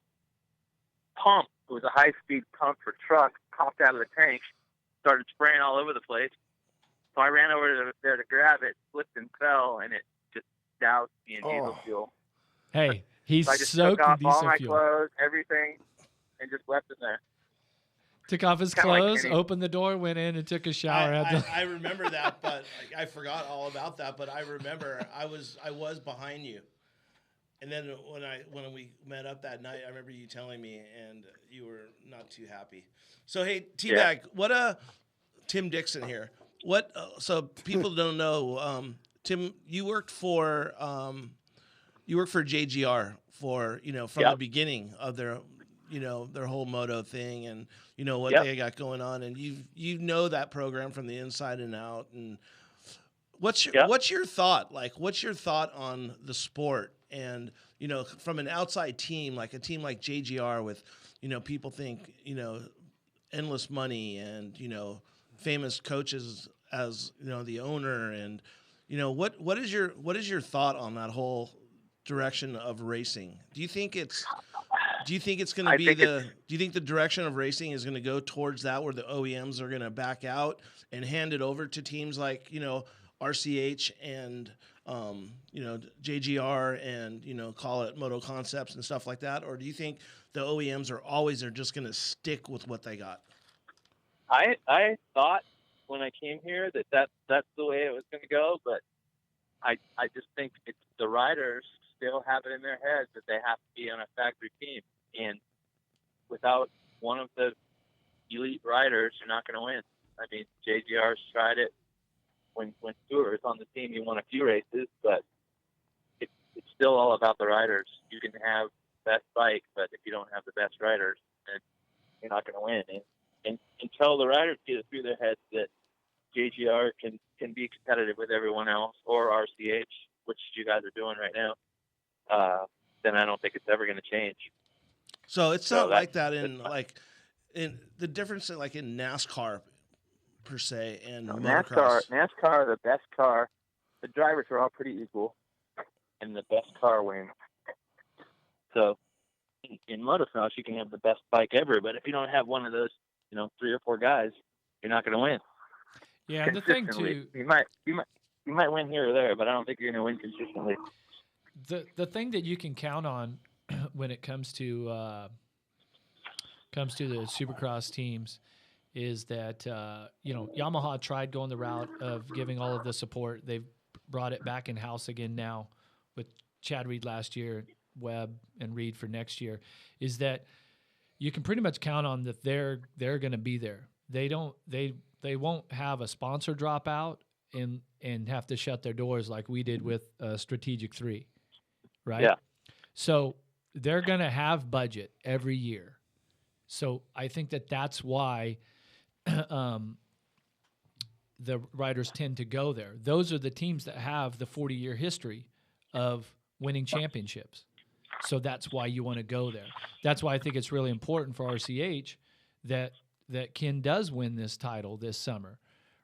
pump, it was a high-speed pump for trucks, popped out of the tank, started spraying all over the place. So I ran over there to grab it, slipped and fell, and it just doused me in diesel fuel. Hey, he's so I just soaked took off in diesel all my fuel. clothes, everything, and just left it there. Took off his clothes, opened the door, went in, and took a shower. I remember that, but I forgot all about that. But I remember I was behind you, and then when we met up that night, I remember you telling me, and you were not too happy. So hey, T-Bag, Tim Dickson here. So people don't know, Tim, you worked for JGR from the beginning of their whole moto thing and what they got going on, and you know that program from the inside and out. And what's your thought? Like, what's your thought on the sport? And from an outside team, like a team like JGR, with people think endless money and famous coaches as the owner, and what is your thought on that whole direction of racing? Do you think it's going to be do you think the direction of racing is going to go towards that, where the OEMs are going to back out and hand it over to teams like, RCH and, JGR and, call it Moto Concepts and stuff like that? Or do you think the OEMs are just going to stick with what they got? I thought when I came here that's the way it was going to go, but I just think it's the riders still have it in their heads that they have to be on a factory team, and without one of the elite riders, you're not going to win. I mean, JGR's tried it when Stewart was on the team. He won a few races, but it's still all about the riders. You can have the best bike, but if you don't have the best riders, then you're not going to win. And until the riders get it through their heads that JGR can be competitive with everyone else, or RCH, which you guys are doing right now, then I don't think it's ever going to change. So it's not like that in the difference in NASCAR per se and motocross. NASCAR, the best car, the drivers are all pretty equal, and the best car wins. So in motocross, you can have the best bike ever, but if you don't have one of those, 3 or 4 guys, you're not going to win. Yeah, and the thing too, you might win here or there, but I don't think you're going to win consistently. The thing that you can count on when it comes to the Supercross teams is that Yamaha tried going the route of giving all of the support. They've brought it back in house again now with Chad Reed last year, Webb and Reed for next year. Is that you can pretty much count on that they're going to be there. They won't have a sponsor drop out and have to shut their doors like we did with Strategic 3, right? Yeah. So they're going to have budget every year. So I think that's why the riders tend to go there. Those are the teams that have the 40-year history of winning championships. So that's why you want to go there. That's why I think it's really important for RCH that Ken does win this title this summer,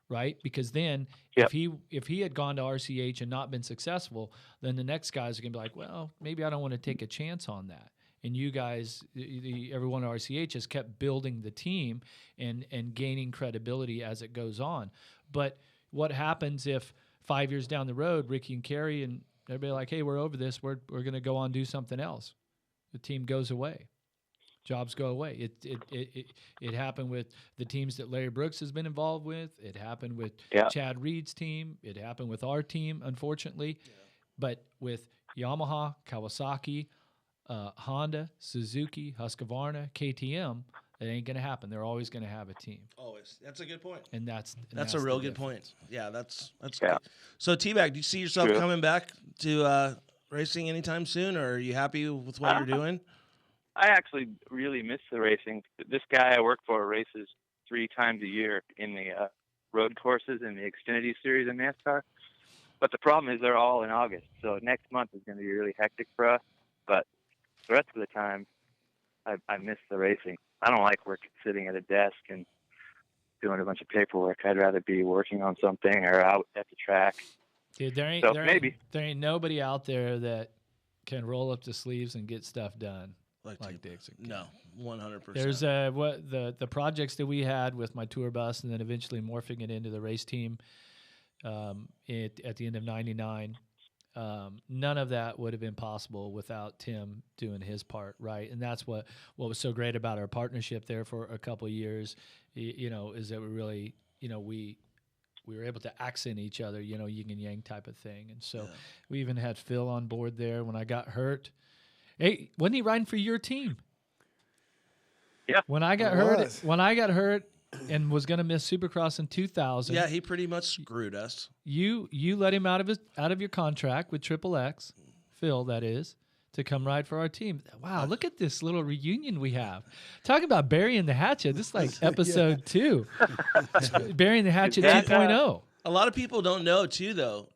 right? Because then if he had gone to RCH and not been successful, then the next guys are going to be like, well, maybe I don't want to take a chance on that. And you guys, everyone at RCH has kept building the team and gaining credibility as it goes on. But what happens if 5 years down the road, Ricky and Kerry and everybody like, hey, we're over this. We're going to go on and do something else. The team goes away. Jobs go away. It happened with the teams that Larry Brooks has been involved with. It happened with Chad Reed's team. It happened with our team, unfortunately. Yeah. But with Yamaha, Kawasaki, Honda, Suzuki, Husqvarna, KTM, it ain't going to happen. They're always going to have a team. Always. That's a good point. And that's a real good point. Yeah, that's good. So, T-Bag, do you see yourself coming back to racing anytime soon, or are you happy with what you're doing? I actually really miss the racing. This guy I work for races 3 times a year in the road courses in the Xfinity Series in NASCAR. But the problem is they're all in August. So next month is going to be really hectic for us. But the rest of the time, I miss the racing. I don't like sitting at a desk and doing a bunch of paperwork. I'd rather be working on something or out at the track. Dude, there ain't nobody out there that can roll up the sleeves and get stuff done. Like Dickson. No, 100%. There's the projects that we had with my tour bus and then eventually morphing it into the race team at the end of 99. None of that would have been possible without Tim doing his part, right? And that's what was so great about our partnership there for a couple of years, is that we really, we were able to accent each other, yin and yang type of thing. And so we even had Phil on board there when I got hurt. Hey, wasn't he riding for your team? Yeah. When I got hurt and was going to miss Supercross in 2000. Yeah, he pretty much screwed us. You let him out of your contract with Triple X, Phil, that is, to come ride for our team. Wow, look at this little reunion we have. Talking about burying the hatchet. This is like episode 2. Burying the hatchet 2.0. A lot of people don't know too, though.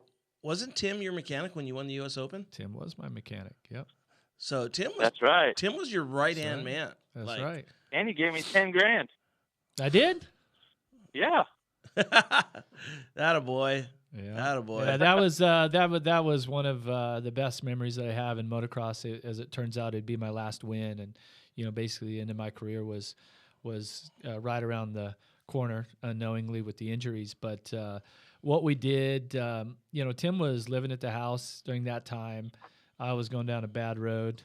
Wasn't Tim your mechanic when you won the U.S. Open? Tim was my mechanic. Yep. So That's right. Tim was your right-hand man. That's right. And he gave me $10,000. I did? Yeah. Atta boy. Yeah, attaboy. yeah, that was one of the best memories that I have in motocross. As it turns out, it'd be my last win, and basically the end of my career was right around the corner, unknowingly with the injuries. But what we did, Tim was living at the house during that time. I was going down a bad road.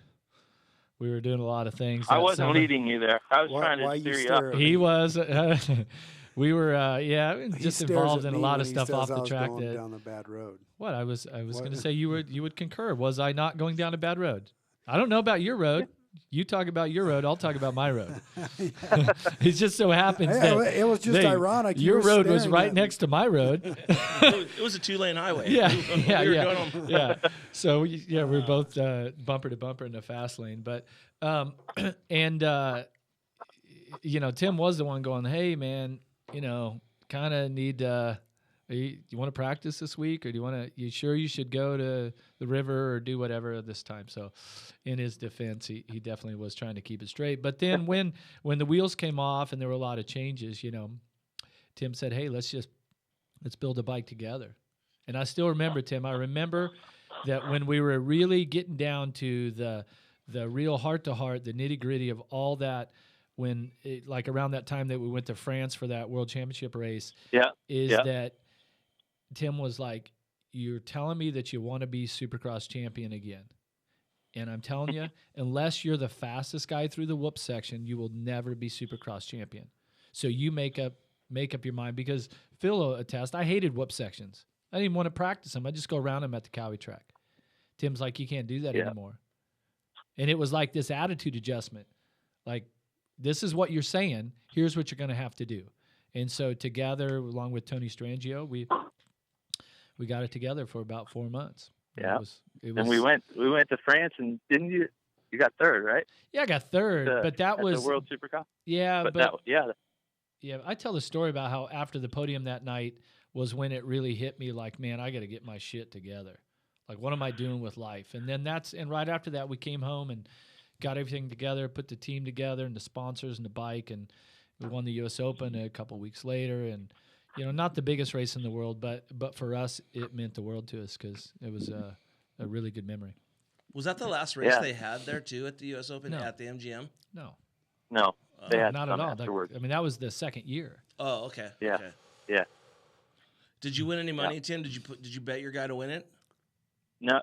We were doing a lot of things. I that wasn't summer. leading you there. I was trying to steer you up. He was. We were, just He involved stares at in a me lot when of he stuff says off I the was track. going down the bad road. What I was What? going to say, you would concur. Was I not going down a bad road? I don't know about your road. You talk about your road. I'll talk about my road. It just so happens that it was just ironic. Your road was right at next to my road. It was a 2-lane highway. Yeah. So we're both bumper to bumper in the fast lane. But Tim was the one going, "Hey man, kind of need. You want to practice this week, or you sure you should go to the river or do whatever this time?" So, in his defense, he definitely was trying to keep it straight. But then when the wheels came off and there were a lot of changes, Tim said, "Hey, let's build a bike together." And I still remember, Tim. I remember that when we were really getting down to the real heart to heart, the nitty gritty of all that. Like around that time that we went to France for that World Championship race, that Tim was like, "You're telling me that you want to be Supercross champion again, and I'm telling you, unless you're the fastest guy through the whoop section, you will never be Supercross champion. So you make up your mind." Because Phil will attest, I hated whoop sections. I didn't even want to practice them. I just go around them at the Cowie track. Tim's like, "You can't do that anymore," and it was like this attitude adjustment, like, this is what you're saying. Here's what you're going to have to do. And so together, along with Tony Strangio, we got it together for about 4 months. Yeah. It was, and we went to France, and didn't you? You got third, right? Yeah, I got third, but that was the World Supercup. Yeah, yeah. I tell the story about how after the podium that night was when it really hit me. Like, man, I got to get my shit together. Like, what am I doing with life? And then right after that, we came home and got everything together, put the team together and the sponsors and the bike, and we won the U.S. Open a couple weeks later. And not the biggest race in the world, but for us, it meant the world to us because it was a really good memory. Was that the last race they had there too at the U.S. Open at the MGM? No, they had not some at all. afterwards. That was the second year. Oh, okay. Yeah, okay. yeah. Did you win any money, Tim? Did you bet your guy to win it? No,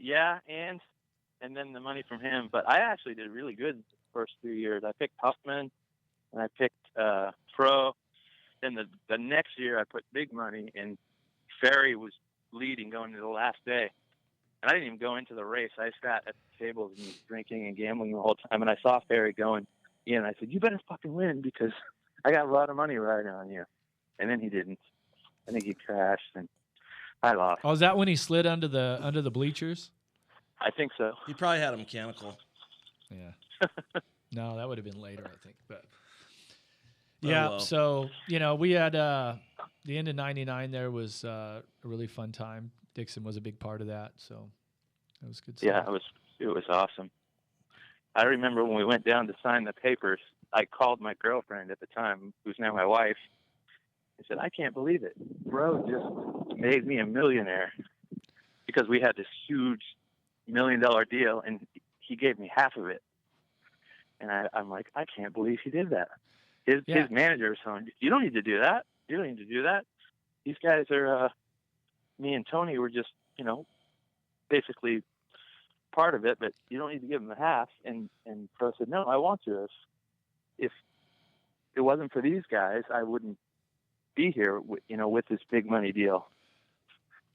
yeah, and then the money from him. But I actually did really good the first 3 years. I picked Huffman, and I picked Fro. Then the next year, I put big money, and Ferry was leading going into the last day. And I didn't even go into the race. I sat at the tables and drinking and gambling the whole time. And I saw Ferry going in. I said, "You better fucking win because I got a lot of money riding on you." And then he didn't. I think he crashed, and I lost. Oh, is that when he slid under the bleachers? I think so. He probably had a mechanical. Yeah. No, that would have been later, I think. But yeah, so we had the end of '99. There was a really fun time. Dickson was a big part of that, so it was good stuff. Yeah, it was awesome. I remember when we went down to sign the papers. I called my girlfriend at the time, who's now my wife. I said, "I can't believe it. Bro just made me a millionaire," because we had this huge $1 million deal, and he gave me half of it. And I'm like, "I can't believe he did that." His manager was telling him, "You don't need to do that. You don't need to do that. These guys are, me and Tony were just, basically part of it, but you don't need to give them the half." And Pro said, "No, I want to. If it wasn't for these guys, I wouldn't be here, with this big money deal."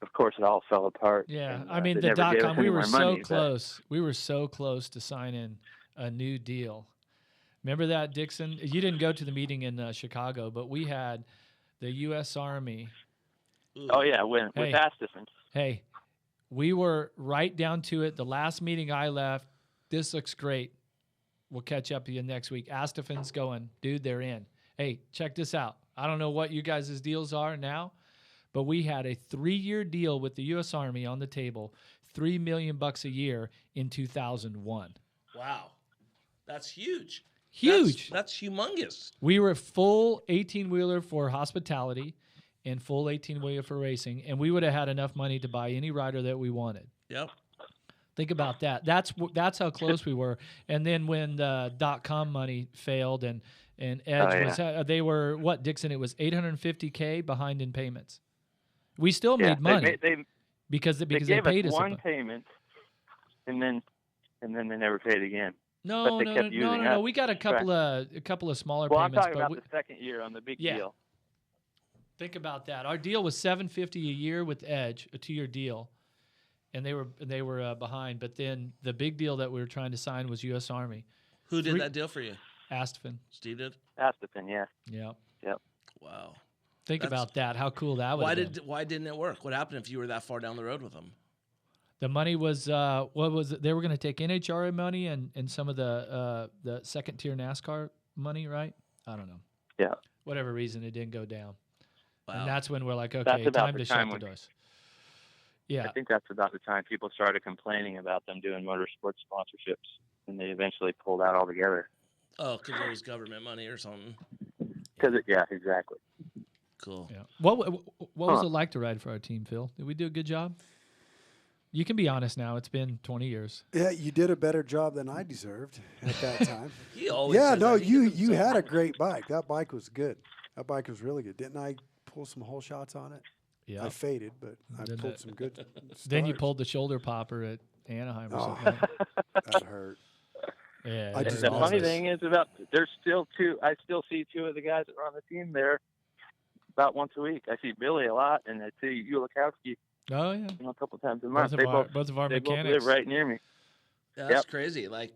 Of course, it all fell apart. Yeah, and, I mean, the .com, we were so close. We were so close to signing a new deal. Remember that, Dickson? You didn't go to the meeting in Chicago, but we had the U.S. Army. Oh, yeah, with Astafin. Hey, we were right down to it. The last meeting I left, this looks great. We'll catch up with you next week. Astafin's going, "Dude, they're in. Hey, check this out. I don't know what you guys' deals are now, but we had a 3-year deal with the U.S. Army on the table, $3 million a year in 2001. Wow. That's huge. Huge. That's humongous. We were full 18-wheeler for hospitality, and full 18-wheeler for racing, and we would have had enough money to buy any rider that we wanted. Yep. Think about that. That's how close we were. And then when the .com money failed and Edge was, they were what, Dickson? It was $850K behind in payments. We still made money because they paid us one payment, and then they never paid again. No. We got a couple of smaller payments. I'm talking about the second year on the big deal. Think about that. Our deal was $750 a year with Edge, a 2-year deal, and they were behind. But then the big deal that we were trying to sign was U.S. Army. Who did that deal for you? Astafin. Steve did. Astafin, yeah. Yep. Wow. Think about that. How cool that would be. Why didn't it work? What happened if you were that far down the road with them? The money was what was it? They were going to take NHRA money and some of the second tier NASCAR money, right? I don't know. Yeah. Whatever reason, it didn't go down. Wow. And that's when we're like, okay, time to shut the doors. Yeah. I think that's about the time people started complaining about them doing motorsports sponsorships, and they eventually pulled out altogether. Oh, because it was government money or something. Yeah, exactly. Cool. Yeah. What was it like to ride for our team, Phil? Did we do a good job? You can be honest now. It's been 20 years. Yeah, you did a better job than I deserved at that time. He always says that. You had a great bike. That bike was good. That bike was really good. Didn't I pull some hole shots on it? Yeah. I faded, but I pulled some good starts. Then you pulled the shoulder popper at Anaheim or something. That hurt. Yeah. The funny thing is there's still I still see two of the guys that are on the team there about once a week. I see Billy a lot, and I see Ulikowski. Oh yeah. A couple times a month. Both of our they mechanics both live right near me. Yeah, that's crazy. Like,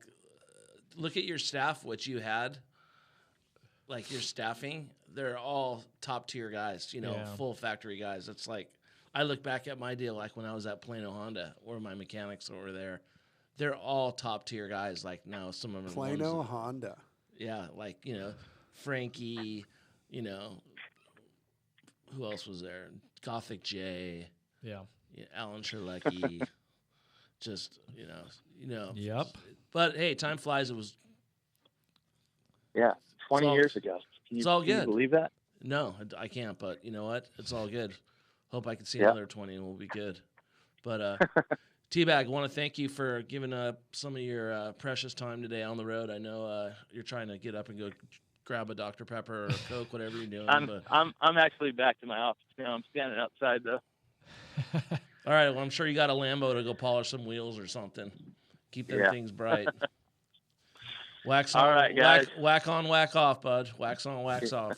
look at your staff, what you had. Like your staffing, they're all top tier guys. Full factory guys. It's like I look back at my deal, like when I was at Plano Honda, or my mechanics over there. They're all top tier guys. Like now, some of them are Plano Honda. Yeah, like Frankie. Who else was there? Gothic J. Yeah. Alan Sherlecki. Just Yep. But hey, time flies. It was. Yeah, 20 years ago. It's all good. Can you believe that? No, I can't. But you know what? It's all good. Hope I can see another 20 and we'll be good. But T-Bag, I want to thank you for giving up some of your precious time today on the road. I know you're trying to get up and go grab a Dr. Pepper or a Coke, whatever you're doing. I'm actually back to my office now. I'm standing outside though. All right. Well, I'm sure you got a Lambo to go polish some wheels or something. Keep them things bright. Wax on, all right, guys. Whack on, whack off, bud. Wax on, wax off.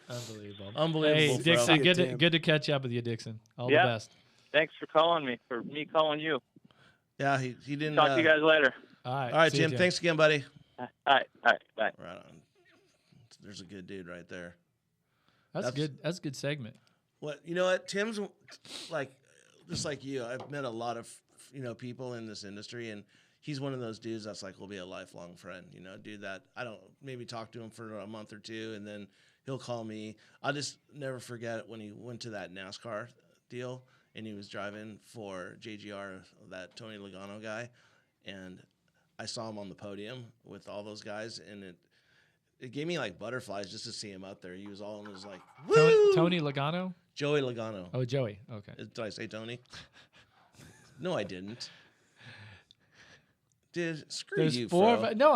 Unbelievable. Hey, Dickson, good to catch up with you, Dickson. All the best. Thanks for calling me, for me calling you. Yeah, he didn't. Talk to you guys later. All right, Jim. Thanks again, buddy. All right, bye. Right on. There's a good dude right there. That's good. That's a good segment. What you know? What Tim's like, just like you. I've met a lot of people in this industry, and he's one of those dudes that's like will be a lifelong friend. Dude that I don't maybe talk to him for a month or two, and then he'll call me. I'll just never forget when he went to that NASCAR deal, and he was driving for JGR, that Tony Logano guy, and I saw him on the podium with all those guys, and it gave me like butterflies just to see him out there. He was all in his like, woo! Tony Logano? Joey Logano. Oh, Joey. Okay. Did I say Tony? No, I didn't. Screw you, Fro. No,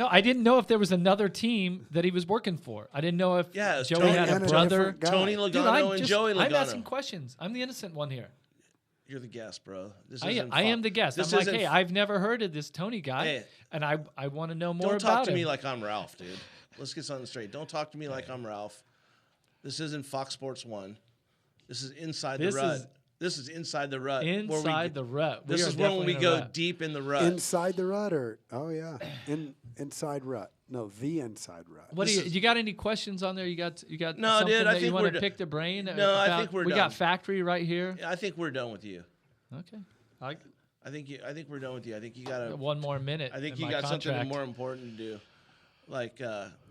I didn't know if there was another team that he was working for. I didn't know if Joey had a brother. Tony Logano and Joey Logano. I'm asking questions. I'm the innocent one here. You're the guest, bro. I am the guest. I'm like, hey, I've never heard of this Tony guy, and I want to know more about him. Don't talk to me like I'm Ralph, dude. Let's get something straight. Don't talk to me like I'm Ralph. This isn't Fox Sports 1. This is Inside the Rut. This is Inside the Rut. Inside the Rut. This is when we go deep in the rut. Inside the rut, Inside Rut. No, the Inside Rut. What do you got? Any questions on there? You got no, something dude. I that think you want to pick the brain? No, I think we're done. We got factory right here. I think we're done with you. Okay. I think we're done with you. I think you got one more minute. I think you got something more important to do, like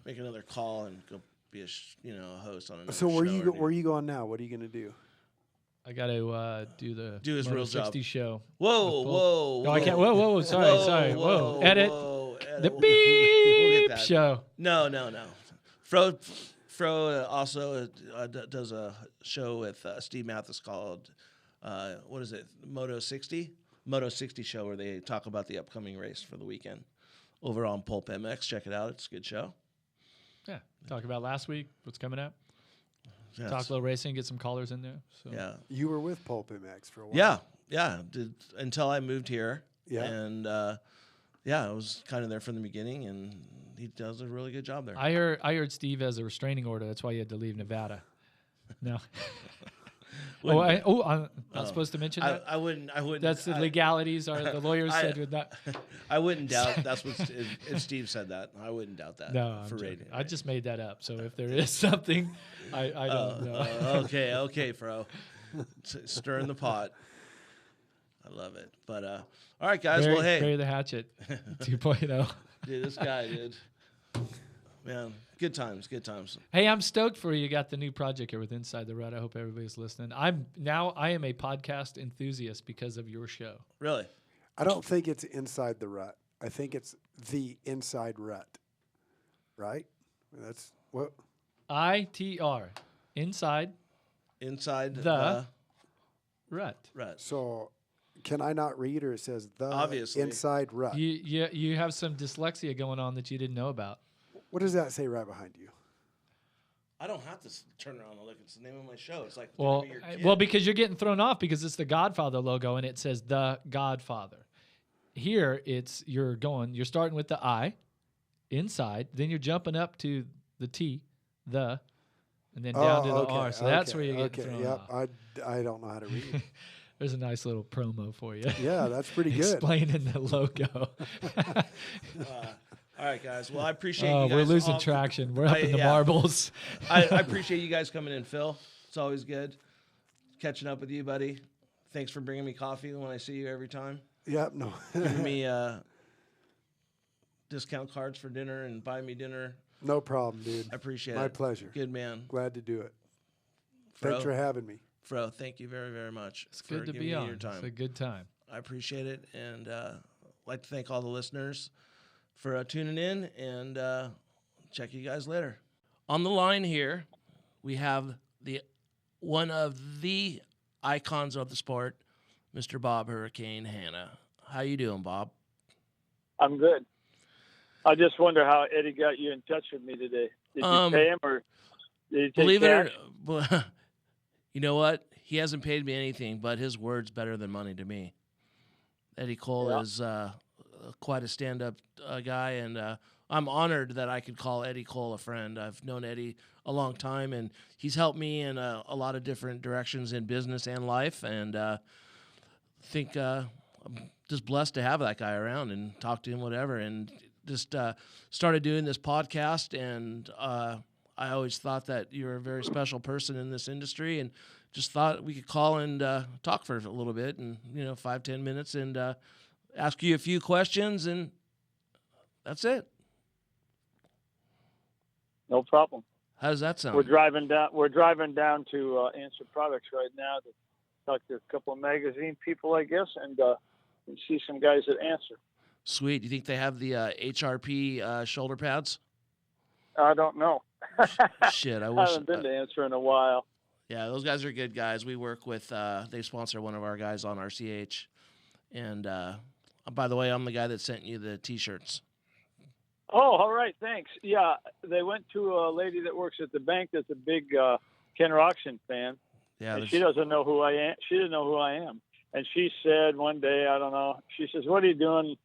make another call and go be a host on another show. So where you going now? What are you gonna do? I got to do his real 60 job. show. Whoa. No, I can't. Whoa. Sorry. Edit. The beep we'll get that. show. No. Fro also does a show with Steve Mathis called, what is it, Moto 60? Moto 60 show where they talk about the upcoming race for the weekend. Over on Pulp MX. Check it out. It's a good show. Yeah. Talk about last week, what's coming up. Yes. Talk a little racing, get some callers in there. So. Yeah. You were with Pulp MX for a while. Yeah. Until I moved here. Yeah. And, I was kind of there from the beginning, and he does a really good job there. I heard Steve has a restraining order. That's why you had to leave Nevada. No. I'm not supposed to mention that? I wouldn't. That's the legalities. The lawyers said with that. I wouldn't doubt. That's what if Steve said that. I wouldn't doubt that. No, for radio. I just made that up. So if there is something, I don't know. Okay, Fro. Stirring the pot. I love it. But all right, guys. Bury the hatchet 2.0. Dude, this guy, man. Good times. Hey, I'm stoked for you. Got the new project here with Inside the Rut. I hope everybody's listening. I am a podcast enthusiast because of your show. Really? I don't think it's Inside the Rut. I think it's the Inside Rut. Right? That's what? ITR. Inside the Rut. So can I not read, or it says the Obviously. Inside Rut? You have some dyslexia going on that you didn't know about. What does that say right behind you? I don't have to turn around and look. It's the name of my show. It's like well, because you're getting thrown off because it's the Godfather logo and it says the Godfather. Here you're starting with the I, inside, then you're jumping up to the T, and then down to the R. So that's where you get thrown off. I don't know how to read. There's a nice little promo for you. Yeah, that's pretty good. Explaining the logo. All right, guys. Well, I appreciate you guys. We're losing traction. We're up in the marbles. I appreciate you guys coming in, Phil. It's always good catching up with you, buddy. Thanks for bringing me coffee when I see you every time. Yep, no. Giving me discount cards for dinner and buying me dinner. No problem, dude. I appreciate it. My pleasure. Good man. Glad to do it. Fro, thanks for having me. Fro, thank you very, very much. It's good to be on. Your time. It's a good time. I appreciate it, and I'd like to thank all the listeners for tuning in, and check you guys later. On the line here, we have one of the icons of the sport, Mr. Bob Hurricane Hanna. How you doing, Bob? I'm good. I just wonder how Eddie got you in touch with me today. Did you pay him, or did you take believe cash? It or you know what? He hasn't paid me anything, but his word's better than money to me. Eddie Cole is quite a stand-up guy, and I'm honored that I could call Eddie Cole a friend. I've known Eddie a long time, and he's helped me in a lot of different directions in business and life, and think I'm just blessed to have that guy around and talk to him, whatever, and just started doing this podcast, and I always thought that you're a very special person in this industry, and just thought we could call and talk for a little bit, and 5-10 minutes, and ask you a few questions, and that's it. No problem. How does that sound? We're driving down to Answer Products right now to talk to a couple of magazine people, I guess, and see some guys that answer. Sweet. You think they have the HRP shoulder pads? I don't know. Shit, I wish. I haven't been to Answer in a while. Yeah, those guys are good guys. We work with. They sponsor one of our guys on RCH, and by the way, I'm the guy that sent you the T-shirts. Oh, all right, thanks. Yeah, they went to a lady that works at the bank that's a big Ken Roxon fan. Yeah, and she doesn't know who I am. She didn't know who I am, and she said one day, I don't know. She says, "What are you doing?"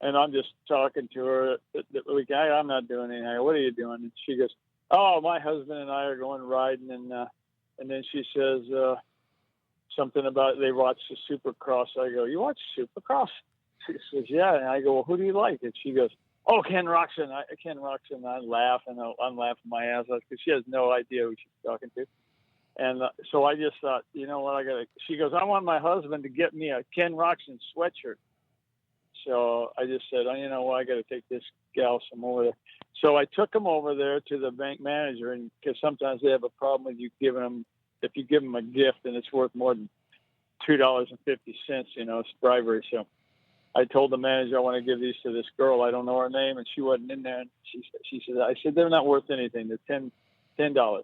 And I'm just talking to her. I'm not doing anything. What are you doing? And she goes, "Oh, my husband and I are going riding." And then she says something about they watch the Supercross. I go, "You watch Supercross?" She says, "Yeah." And I go, "Well, who do you like?" And she goes, "Oh, Ken Roxon." Ken Roxon. I laugh, and I'm laughing my ass off because she has no idea who she's talking to. And so I just thought, you know what, she goes, "I want my husband to get me a Ken Roxon sweatshirt." So I just said, "Oh, you know what, I got to take this gal some over there." So I took him over there to the bank manager, and because sometimes they have a problem with you giving them, if you give them a gift and it's worth more than $2.50, it's bribery. So I told the manager, "I want to give these to this girl. I don't know her name," and she wasn't in there. And she said, "I said they're not worth anything. They're $10.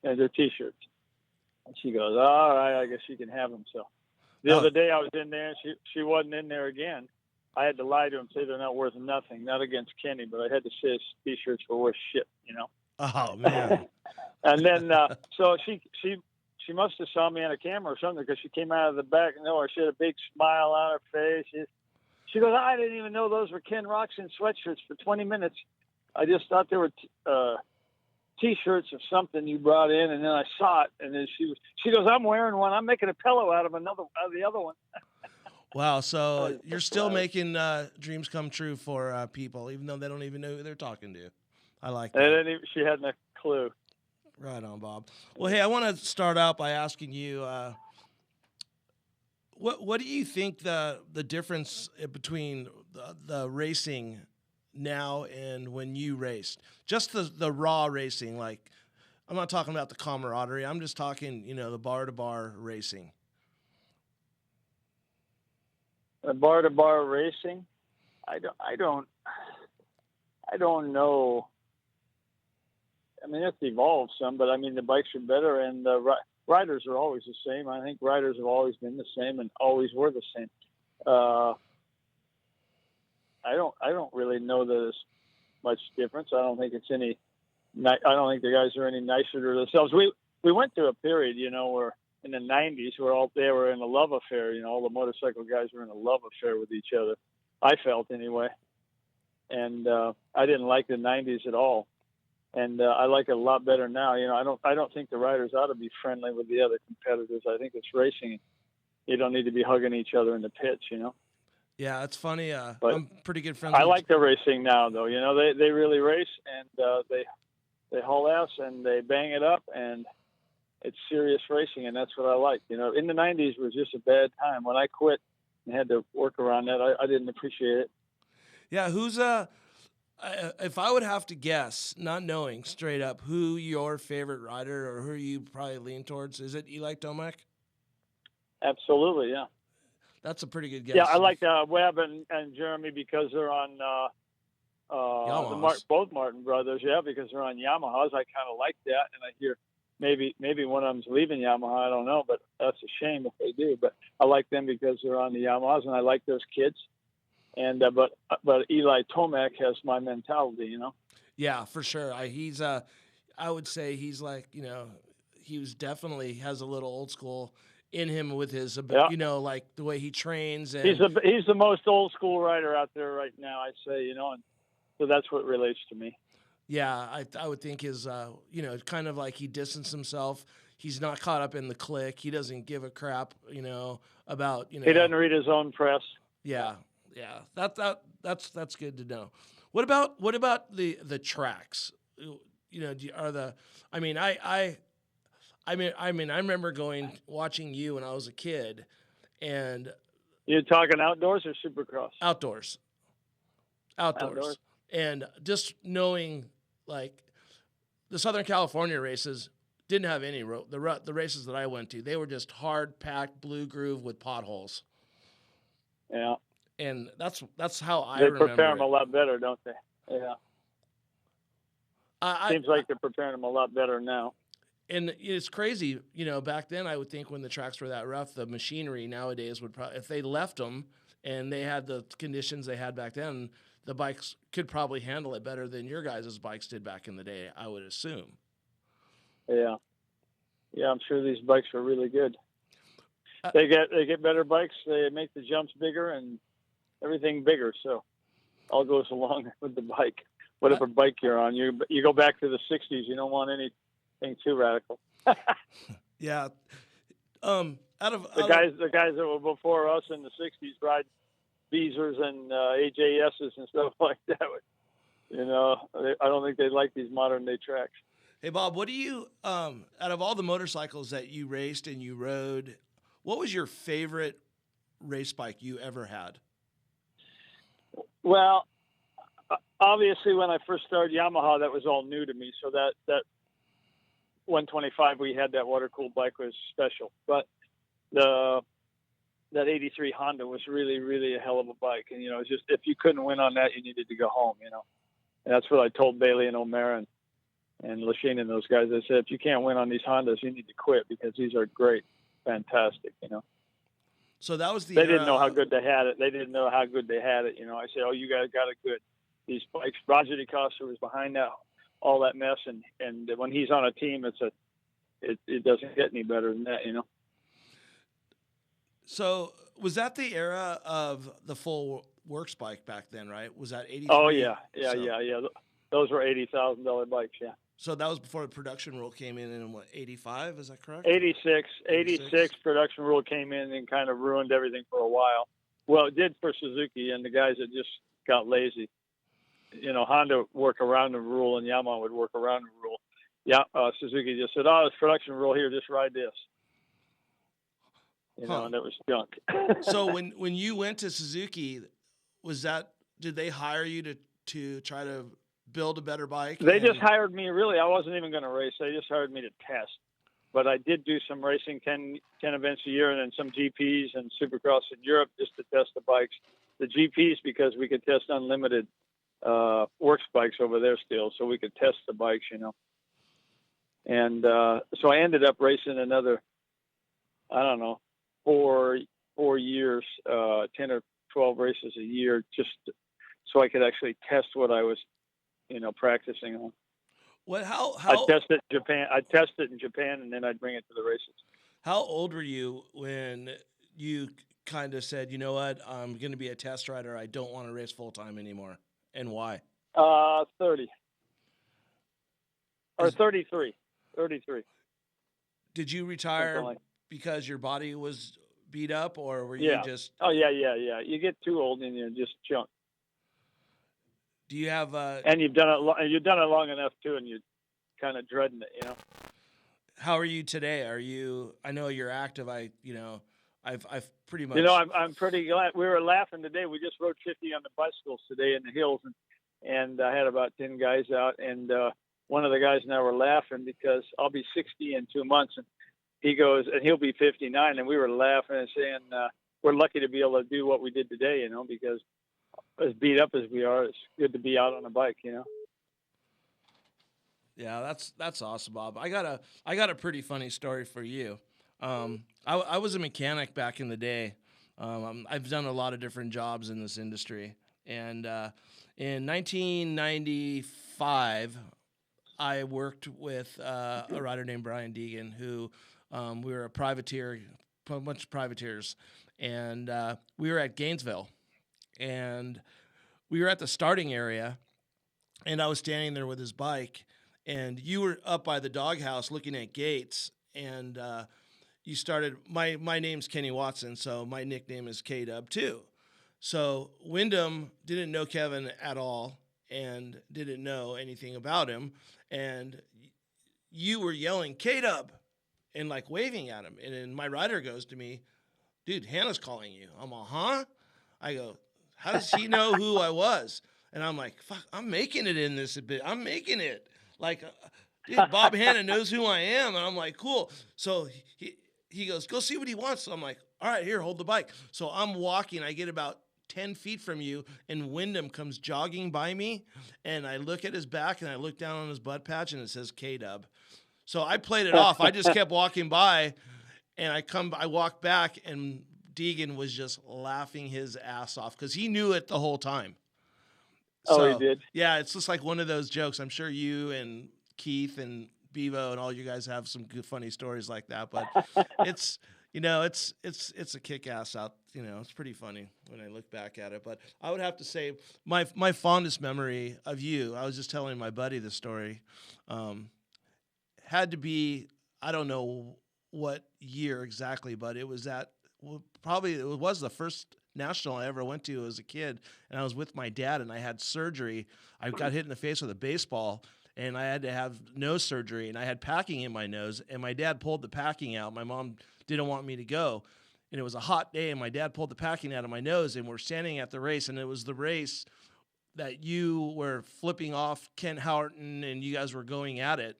And they're T-shirts. And she goes, all right, I guess she can have them. So the other day I was in there, and she wasn't in there again. I had to lie to him, say they're not worth nothing, not against Kenny, but I had to say his T-shirts were worth shit, you know. Oh man! And then so she must have saw me on a camera or something, because she came out of the back door. She had a big smile on her face. She goes, I didn't even know those were Ken Roxon sweatshirts for 20 minutes. I just thought they were T-shirts of something you brought in, and then I saw it, and then she goes, I'm wearing one. I'm making a pillow out of the other one. Wow, so you're still making dreams come true for people, even though they don't even know who they're talking to. I like that. And then she hadn't a clue. Right on, Bob. Well, hey, I want to start out by asking you, what do you think the difference between the racing now and when you raced? Just the raw racing, like, I'm not talking about the camaraderie. I'm just talking, the bar-to-bar racing. Bar-to-bar racing, I don't know. I mean, it's evolved some, but I mean, the bikes are better, and the riders are always the same. I think riders have always been the same and always were the same. I don't really know that there's much difference. I don't think it's any. I don't think the guys are any nicer to themselves. We went through a period, where in the 90s, where they were in a love affair. All the motorcycle guys were in a love affair with each other. I felt anyway, and I didn't like the 90s at all. And I like it a lot better now. I don't think the riders ought to be friendly with the other competitors. I think it's racing. You don't need to be hugging each other in the pits. Yeah, it's funny. But I'm pretty good friends. I like the racing now, though. They really race, and they haul ass and they bang it up, and it's serious racing, and that's what I like. In the 90s was just a bad time. When I quit and had to work around that, I didn't appreciate it. Yeah, who's if I would have to guess, not knowing straight up, who your favorite rider or who you probably lean towards, is it Eli Tomac? Absolutely, yeah. That's a pretty good guess. Yeah, I like Webb and Jeremy because they're on both Martin brothers, yeah, because they're on Yamahas. I kind of like that, and I hear maybe one of them's leaving Yamaha. I don't know, but that's a shame if they do. But I like them because they're on the Yamahas, and I like those kids. And but Eli Tomac has my mentality, Yeah, for sure. I would say he's like, he was definitely has a little old school in him with his, like the way he trains. And he's the most old school rider out there right now, I say, and so that's what relates to me. Yeah, I would think his, kind of like he distanced himself. He's not caught up in the clique. He doesn't give a crap, about, He doesn't read his own press. Yeah. Yeah, that's good to know. What about the tracks? I remember watching you when I was a kid, and you're talking outdoors or Supercross? Outdoors. And just knowing, like, the Southern California races didn't have any road. The races that I went to, they were just hard packed blue groove with potholes. Yeah. And that's how I remember. They prepare them a lot better, don't they? Yeah. Seems like they're preparing them a lot better now. And it's crazy, back then I would think when the tracks were that rough, the machinery nowadays would probably, if they left them and they had the conditions they had back then, the bikes could probably handle it better than your guys' bikes did back in the day, I would assume. Yeah. Yeah, I'm sure these bikes are really good. They get better bikes, they make the jumps bigger and everything bigger, so all goes along with the bike. Whatever bike you're on, you go back to the 60s. You don't want anything too radical. Yeah. The guys that were before us in the 60s ride Beezers and AJSs and stuff like that. I don't think they like these modern day tracks. Hey Bob, what do you out of all the motorcycles that you raced and you rode, what was your favorite race bike you ever had? Well, obviously, when I first started Yamaha, that was all new to me. So that 125 we had, that water-cooled bike, was special. But that 83 Honda was really, really a hell of a bike. And, it's just, if you couldn't win on that, you needed to go home, And that's what I told Bailey and O'Mara. and Lachine and those guys. They said, if you can't win on these Hondas, you need to quit because these are great, fantastic, you know. So that was the They didn't know how good they had it. They didn't know how good they had it. You know, I said, oh, you guys got it good. These bikes, Roger DeCosta was behind that, all that mess. And when he's on a team, it doesn't get any better than that, you know? So was that the era of the full works bike back then, right? Was that 83? Oh yeah. So, Yeah. Those were $80,000 bikes. Yeah. So that was before the production rule came in what, 85? Is that correct? 86 production rule came in and kind of ruined everything for a while. Well, it did for Suzuki and the guys that just got lazy. You know, Honda worked around the rule and Yamaha would work around the rule. Yeah, Suzuki just said, "Oh, it's production rule here. Just ride this." You know, and it was junk. So when you went to Suzuki, did they hire you to try to build a better bike? They just hired me. Really, I wasn't even going to race. They just hired me to test. But I did do some racing, 10 events a year, and then some GPs and Supercross in Europe just to test the bikes. The GPs because we could test unlimited works bikes over there still, so we could test the bikes, you know. And so I ended up racing another, I don't know, four years, 10 or 12 races a year, just so I could actually test what I was, you know, practicing on. What? How? I'd test it in Japan, and then I'd bring it to the races. How old were you when you kind of said, you know what, I'm going to be a test rider. I don't want to race full time anymore, and why? 30 or 33. Did you retire because your body was beat up, or were you just? Oh yeah. You get too old and you're just junk. Do you have and you've done it. You've done it long enough too, and you're kind of dreading it, you know. How are you today? I know you're active. I've pretty much. You know, I'm pretty glad. We were laughing today. We just rode 50 on the bicycles today in the hills, and I had about 10 guys out, and one of the guys and I were laughing because I'll be 60 in 2 months, and he goes, and he'll be 59, and we were laughing and saying we're lucky to be able to do what we did today, you know, because as beat up as we are, it's good to be out on a bike, you know. Yeah, that's awesome, Bob. I got a pretty funny story for you. I was a mechanic back in the day. I've done a lot of different jobs in this industry, and in 1995, I worked with a rider named Brian Deegan, who we were a privateer, a bunch of privateers, and we were at Gainesville, and we were at the starting area, and I was standing there with his bike, and you were up by the doghouse looking at gates, and you started, my name's Kenny Watson, so my nickname is K-Dub too. So Wyndham didn't know Kevin at all and didn't know anything about him, and you were yelling K-Dub and like waving at him, and then my rider goes to me, "Dude, Hannah's calling you." I'm like, "Huh?" I go, "How does he know who I was?" And I'm like, "Fuck, I'm making it in this a bit. I'm making it. Like, dude, Bob Hannah knows who I am." And I'm like, "Cool." So he goes, "Go see what he wants." So I'm like, "All right, here, hold the bike." So I'm walking. I get about 10 feet from you, and Wyndham comes jogging by me, and I look at his back, and I look down on his butt patch, and it says K-Dub. So I played it off. I just kept walking by, and I walk back, and Deegan was just laughing his ass off because he knew it the whole time. So, he did? Yeah, it's just like one of those jokes. I'm sure you and Keith and Bevo and all you guys have some good, funny stories like that. But it's, you know, it's a kick-ass out. You know, it's pretty funny when I look back at it. But I would have to say my fondest memory of you, I was just telling my buddy the story, had to be, I don't know what year exactly, but it was it was the first national I ever went to as a kid, and I was with my dad, and I had surgery. I got hit in the face with a baseball, and I had to have nose surgery, and I had packing in my nose, and my dad pulled the packing out. My mom didn't want me to go, and it was a hot day, and my dad pulled the packing out of my nose, and we're standing at the race, and it was the race that you were flipping off Kent Houghton, and you guys were going at it.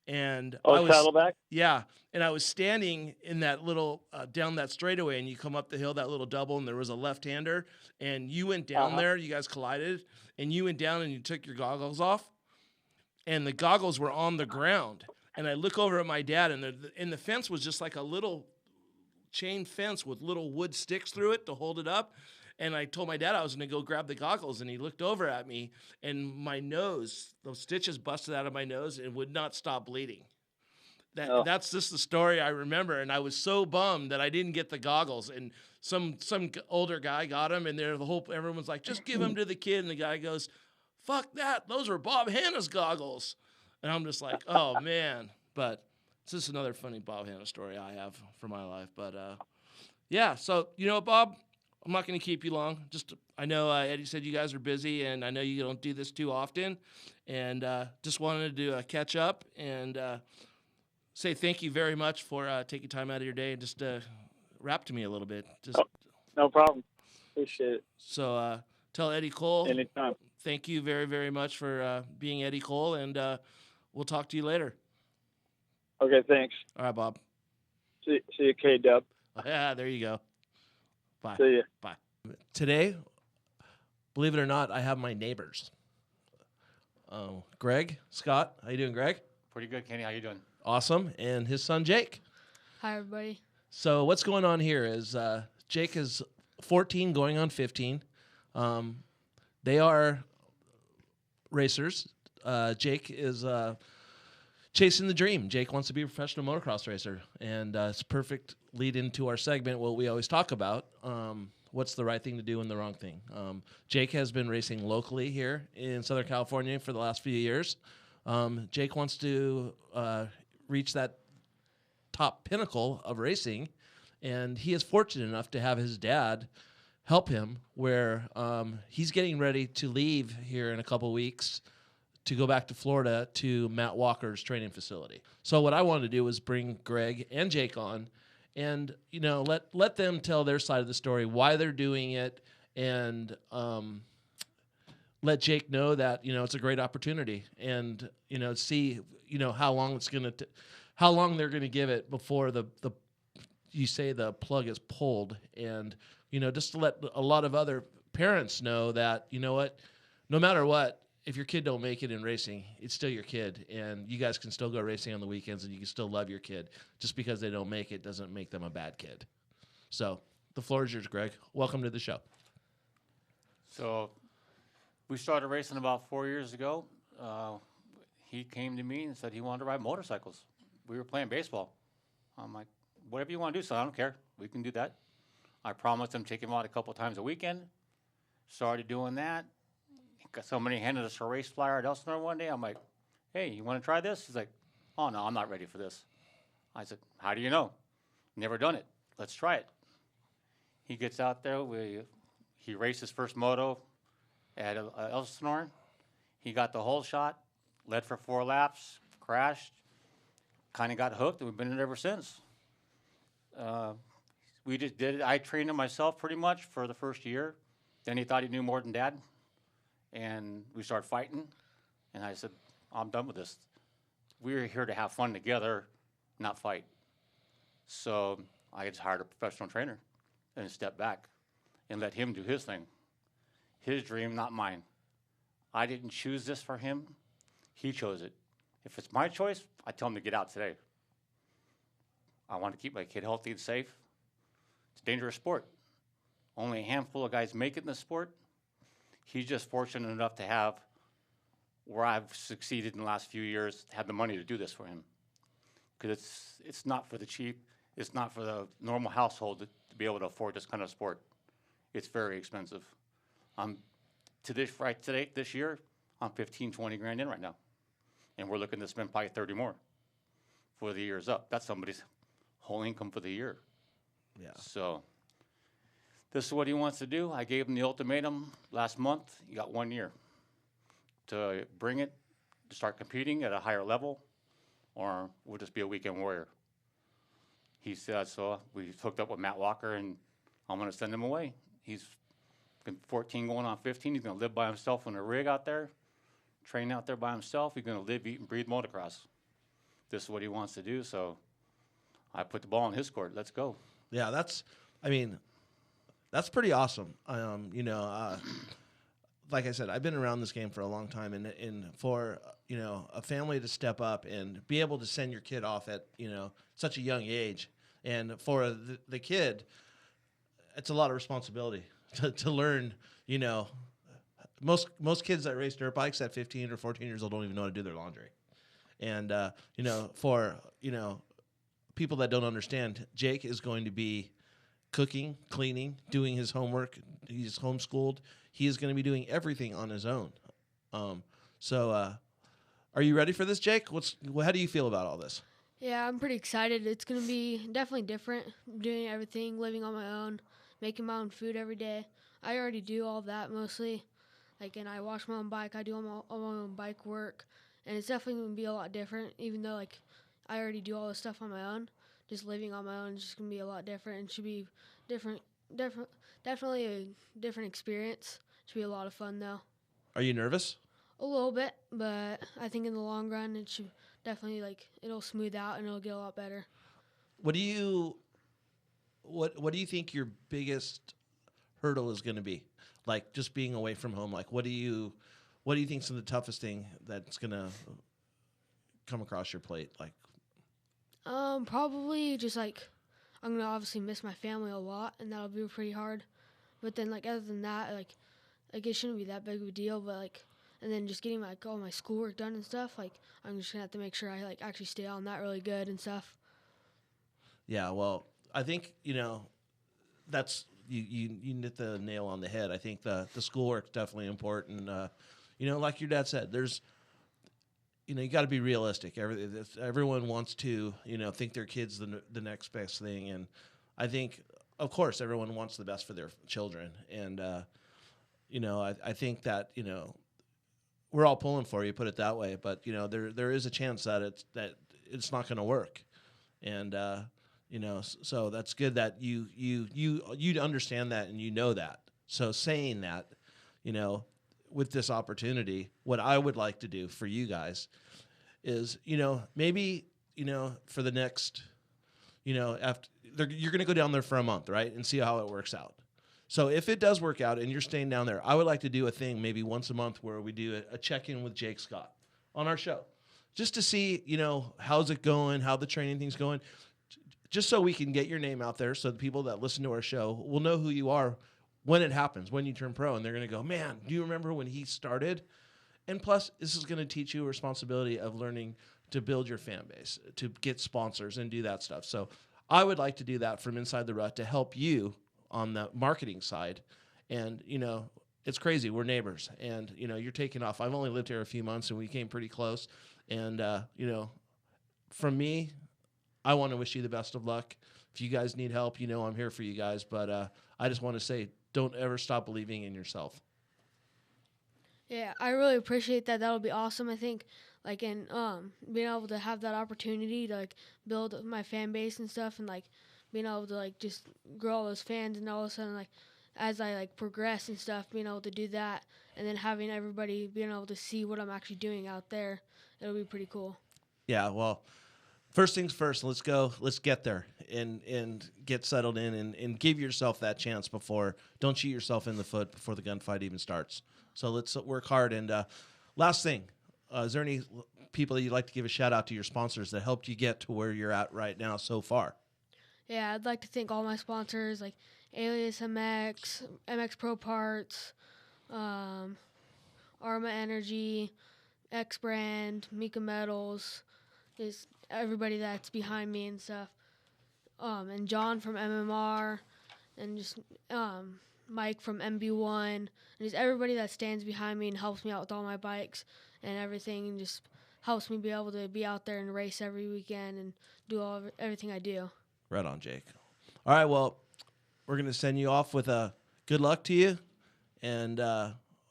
And I was Saddleback? Yeah, and I was standing in that little down that straightaway, and you come up the hill, that little double, and there was a left-hander, and you went down there. You guys collided, and you went down, and you took your goggles off, and the goggles were on the ground. And I look over at my dad, and the fence was just like a little chain fence with little wood sticks through it to hold it up. And I told my dad I was going to go grab the goggles, and he looked over at me, and my nose, those stitches busted out of my nose and would not stop bleeding. That's just the story I remember, and I was so bummed that I didn't get the goggles. And some older guy got them, and everyone's like, just give them to the kid. And the guy goes, fuck that, those were Bob Hanna's goggles. And I'm just like, oh man. But it's just another funny Bob Hanna story I have for my life. But yeah, so you know what, Bob? I'm not going to keep you long. I know Eddie said you guys are busy, and I know you don't do this too often. And just wanted to do a catch up and say thank you very much for taking time out of your day and just rap to me a little bit. No problem. Appreciate it. So tell Eddie Cole. Anytime. Thank you very, very much for being Eddie Cole, and we'll talk to you later. Okay, thanks. All right, Bob. See you, K-Dub. Yeah, there you go. Bye. See ya. Bye. Today, believe it or not, I have my neighbors. Greg, Scott. How you doing, Greg? Pretty good, Kenny. How you doing? Awesome. And his son, Jake. Hi, everybody. So what's going on here is Jake is 14 going on 15. They are racers. Jake is chasing the dream. Jake wants to be a professional motocross racer, and it's a perfect lead into our segment, what we always talk about, what's the right thing to do and the wrong thing. Jake has been racing locally here in Southern California for the last few years. Jake wants to reach that top pinnacle of racing, and he is fortunate enough to have his dad help him where he's getting ready to leave here in a couple weeks to go back to Florida to Matt Walker's training facility. So what I wanted to do was bring Greg and Jake on and, you know, let them tell their side of the story, why they're doing it, and let Jake know that, you know, it's a great opportunity, and, you know, see, you know, how long they're going to give it before the plug is pulled. And, you know, just to let a lot of other parents know that, you know what, no matter what, if your kid don't make it in racing, it's still your kid, and you guys can still go racing on the weekends, and you can still love your kid. Just because they don't make it doesn't make them a bad kid. So the floor is yours, Greg. Welcome to the show. So we started racing about 4 years ago. He came to me and said he wanted to ride motorcycles. We were playing baseball. I'm like, whatever you want to do, son, I don't care. We can do that. I promised him to take him out a couple times a weekend. Started doing that. Somebody handed us a race flyer at Elsinore one day. I'm like, hey, you want to try this? He's like, oh, no, I'm not ready for this. I said, how do you know? Never done it. Let's try it. He gets out there. He raced his first moto at Elsinore. He got the whole shot, led for 4 laps, crashed, kind of got hooked, and we've been in it ever since. We just did it. I trained him myself pretty much for the first year. Then he thought he knew more than Dad. And we started fighting, and I said, I'm done with this. We're here to have fun together, not fight. So I just hired a professional trainer and stepped back and let him do his thing. His dream, not mine. I didn't choose this for him. He chose it. If it's my choice, I tell him to get out today. I want to keep my kid healthy and safe. It's a dangerous sport. Only a handful of guys make it in the sport. He's just fortunate enough to have where I've succeeded in the last few years, have the money to do this for him. Because it's not for the cheap. It's not for the normal household to be able to afford this kind of sport. It's very expensive. This year, I'm 15, 20 grand in right now. And we're looking to spend probably 30 more for the year's up. That's somebody's whole income for the year. Yeah. So this is what he wants to do. I gave him the ultimatum last month. You got 1 year to bring it, to start competing at a higher level, or we'll just be a weekend warrior. He said, so we hooked up with Matt Walker, and I'm going to send him away. He's been 14 going on 15. He's going to live by himself in a rig out there, train out there by himself. He's going to live, eat, and breathe motocross. This is what he wants to do, so I put the ball in his court. Let's go. Yeah, that's pretty awesome. like I said, I've been around this game for a long time, and for a family to step up and be able to send your kid off at such a young age, and for the kid, it's a lot of responsibility to learn. Most kids that race dirt bikes at 15 or 14 years old don't even know how to do their laundry, and for people that don't understand, Jake is going to be cooking, cleaning, doing his homework. He's homeschooled. He is going to be doing everything on his own. So are you ready for this, Jake? How do you feel about all this? Yeah, I'm pretty excited. It's going to be definitely different, doing everything, living on my own, making my own food every day. I already do all that mostly. And I wash my own bike. I do all my own bike work. And it's definitely going to be a lot different, even though, I already do all this stuff on my own. Just living on my own is just going to be a lot different. And should be definitely a different experience. Should be a lot of fun, though. Are you nervous? A little bit, but I think in the long run, it should definitely, it'll smooth out and it'll get a lot better. What do you think your biggest hurdle is going to be? Just being away from home. What do you think is the toughest thing that's going to come across your plate? Probably just I'm gonna obviously miss my family a lot, and that'll be pretty hard. But then other than that, it shouldn't be that big of a deal. But and then just getting all my schoolwork done and stuff. I'm just gonna have to make sure I actually stay on that really good and stuff. Yeah, well, I think that's you hit the nail on the head. I think the schoolwork's definitely important. Like your dad said, there's you got to be realistic. Everyone wants to think their kid's the next best thing, and I think of course everyone wants the best for their children, and I think that we're all pulling for you, put it that way, but there is a chance that it's not going to work, and so that's good that you understand that and that. So saying that, with this opportunity, what I would like to do for you guys is, maybe, for the next, after you're going to go down there for a month, right, and see how it works out. So if it does work out and you're staying down there, I would like to do a thing maybe once a month where we do a check-in with Jake Scott on our show, just to see, how's it going, how the training thing's going, just so we can get your name out there so the people that listen to our show will know who you are when it happens, when you turn pro, and they're going to go, man, do you remember when he started? And plus, this is going to teach you a responsibility of learning to build your fan base, to get sponsors and do that stuff. So I would like to do that from Inside the Rut to help you on the marketing side. And, it's crazy. We're neighbors, and, you're taking off. I've only lived here a few months, and we came pretty close. And, from me, I want to wish you the best of luck. If you guys need help, I'm here for you guys. But I just want to say, don't ever stop believing in yourself. Yeah, I really appreciate that. That'll be awesome. I think, in being able to have that opportunity to build my fan base and stuff, and being able to just grow all those fans, and all of a sudden as I progress and stuff, being able to do that, and then having everybody being able to see what I'm actually doing out there, it'll be pretty cool. Yeah, well, first things first, let's go. Let's get there and get settled in and give yourself that chance before. Don't shoot yourself in the foot before the gunfight even starts. So let's work hard. And last thing, is there any people that you'd like to give a shout out to your sponsors that helped you get to where you're at right now so far? Yeah, I'd like to thank all my sponsors Alias MX, MX Pro Parts, Arma Energy, X Brand, Mika Metals, just everybody that's behind me and stuff. And John from MMR, and just Mike from MB1, and just everybody that stands behind me and helps me out with all my bikes and everything, and just helps me be able to be out there and race every weekend and do everything I do. Right on, Jake. All right, well, we're going to send you off with a good luck to you, and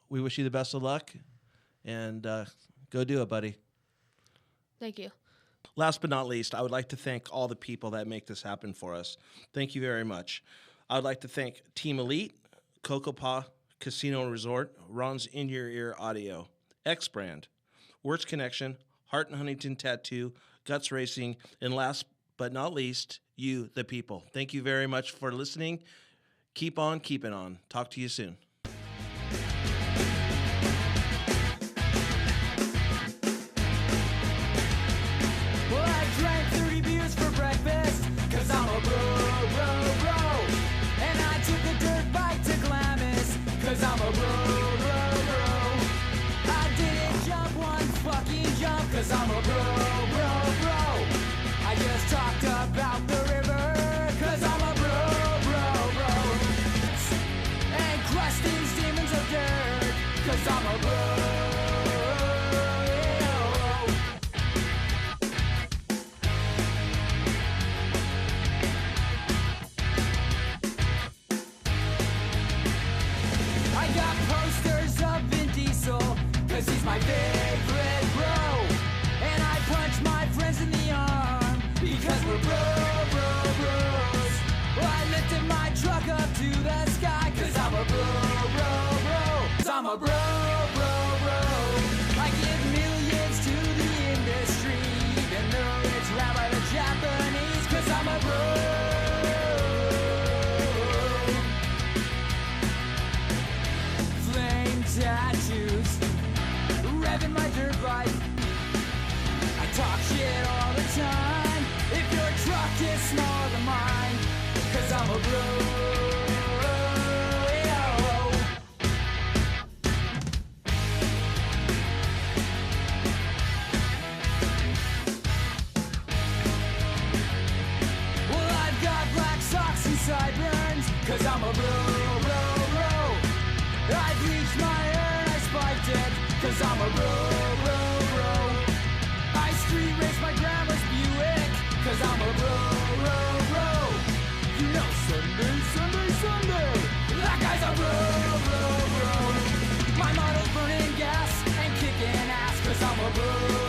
we wish you the best of luck, and go do it, buddy. Thank you. Last but not least, I would like to thank all the people that make this happen for us. Thank you very much. I would like to thank Team Elite, Coco Pa Casino and Resort, Ron's In Your Ear Audio, X Brand, Words Connection, Hart and Huntington Tattoo, Guts Racing, and last but not least, you, the people. Thank you very much for listening. Keep on keeping on. Talk to you soon. I'm a bro. I've reached my end, I spiked it, cause I'm a bro. I street race my grandma's Buick, cause I'm a bro. You know Sunday, that guy's a bro. My model's burning gas and kicking ass, cause I'm a bro.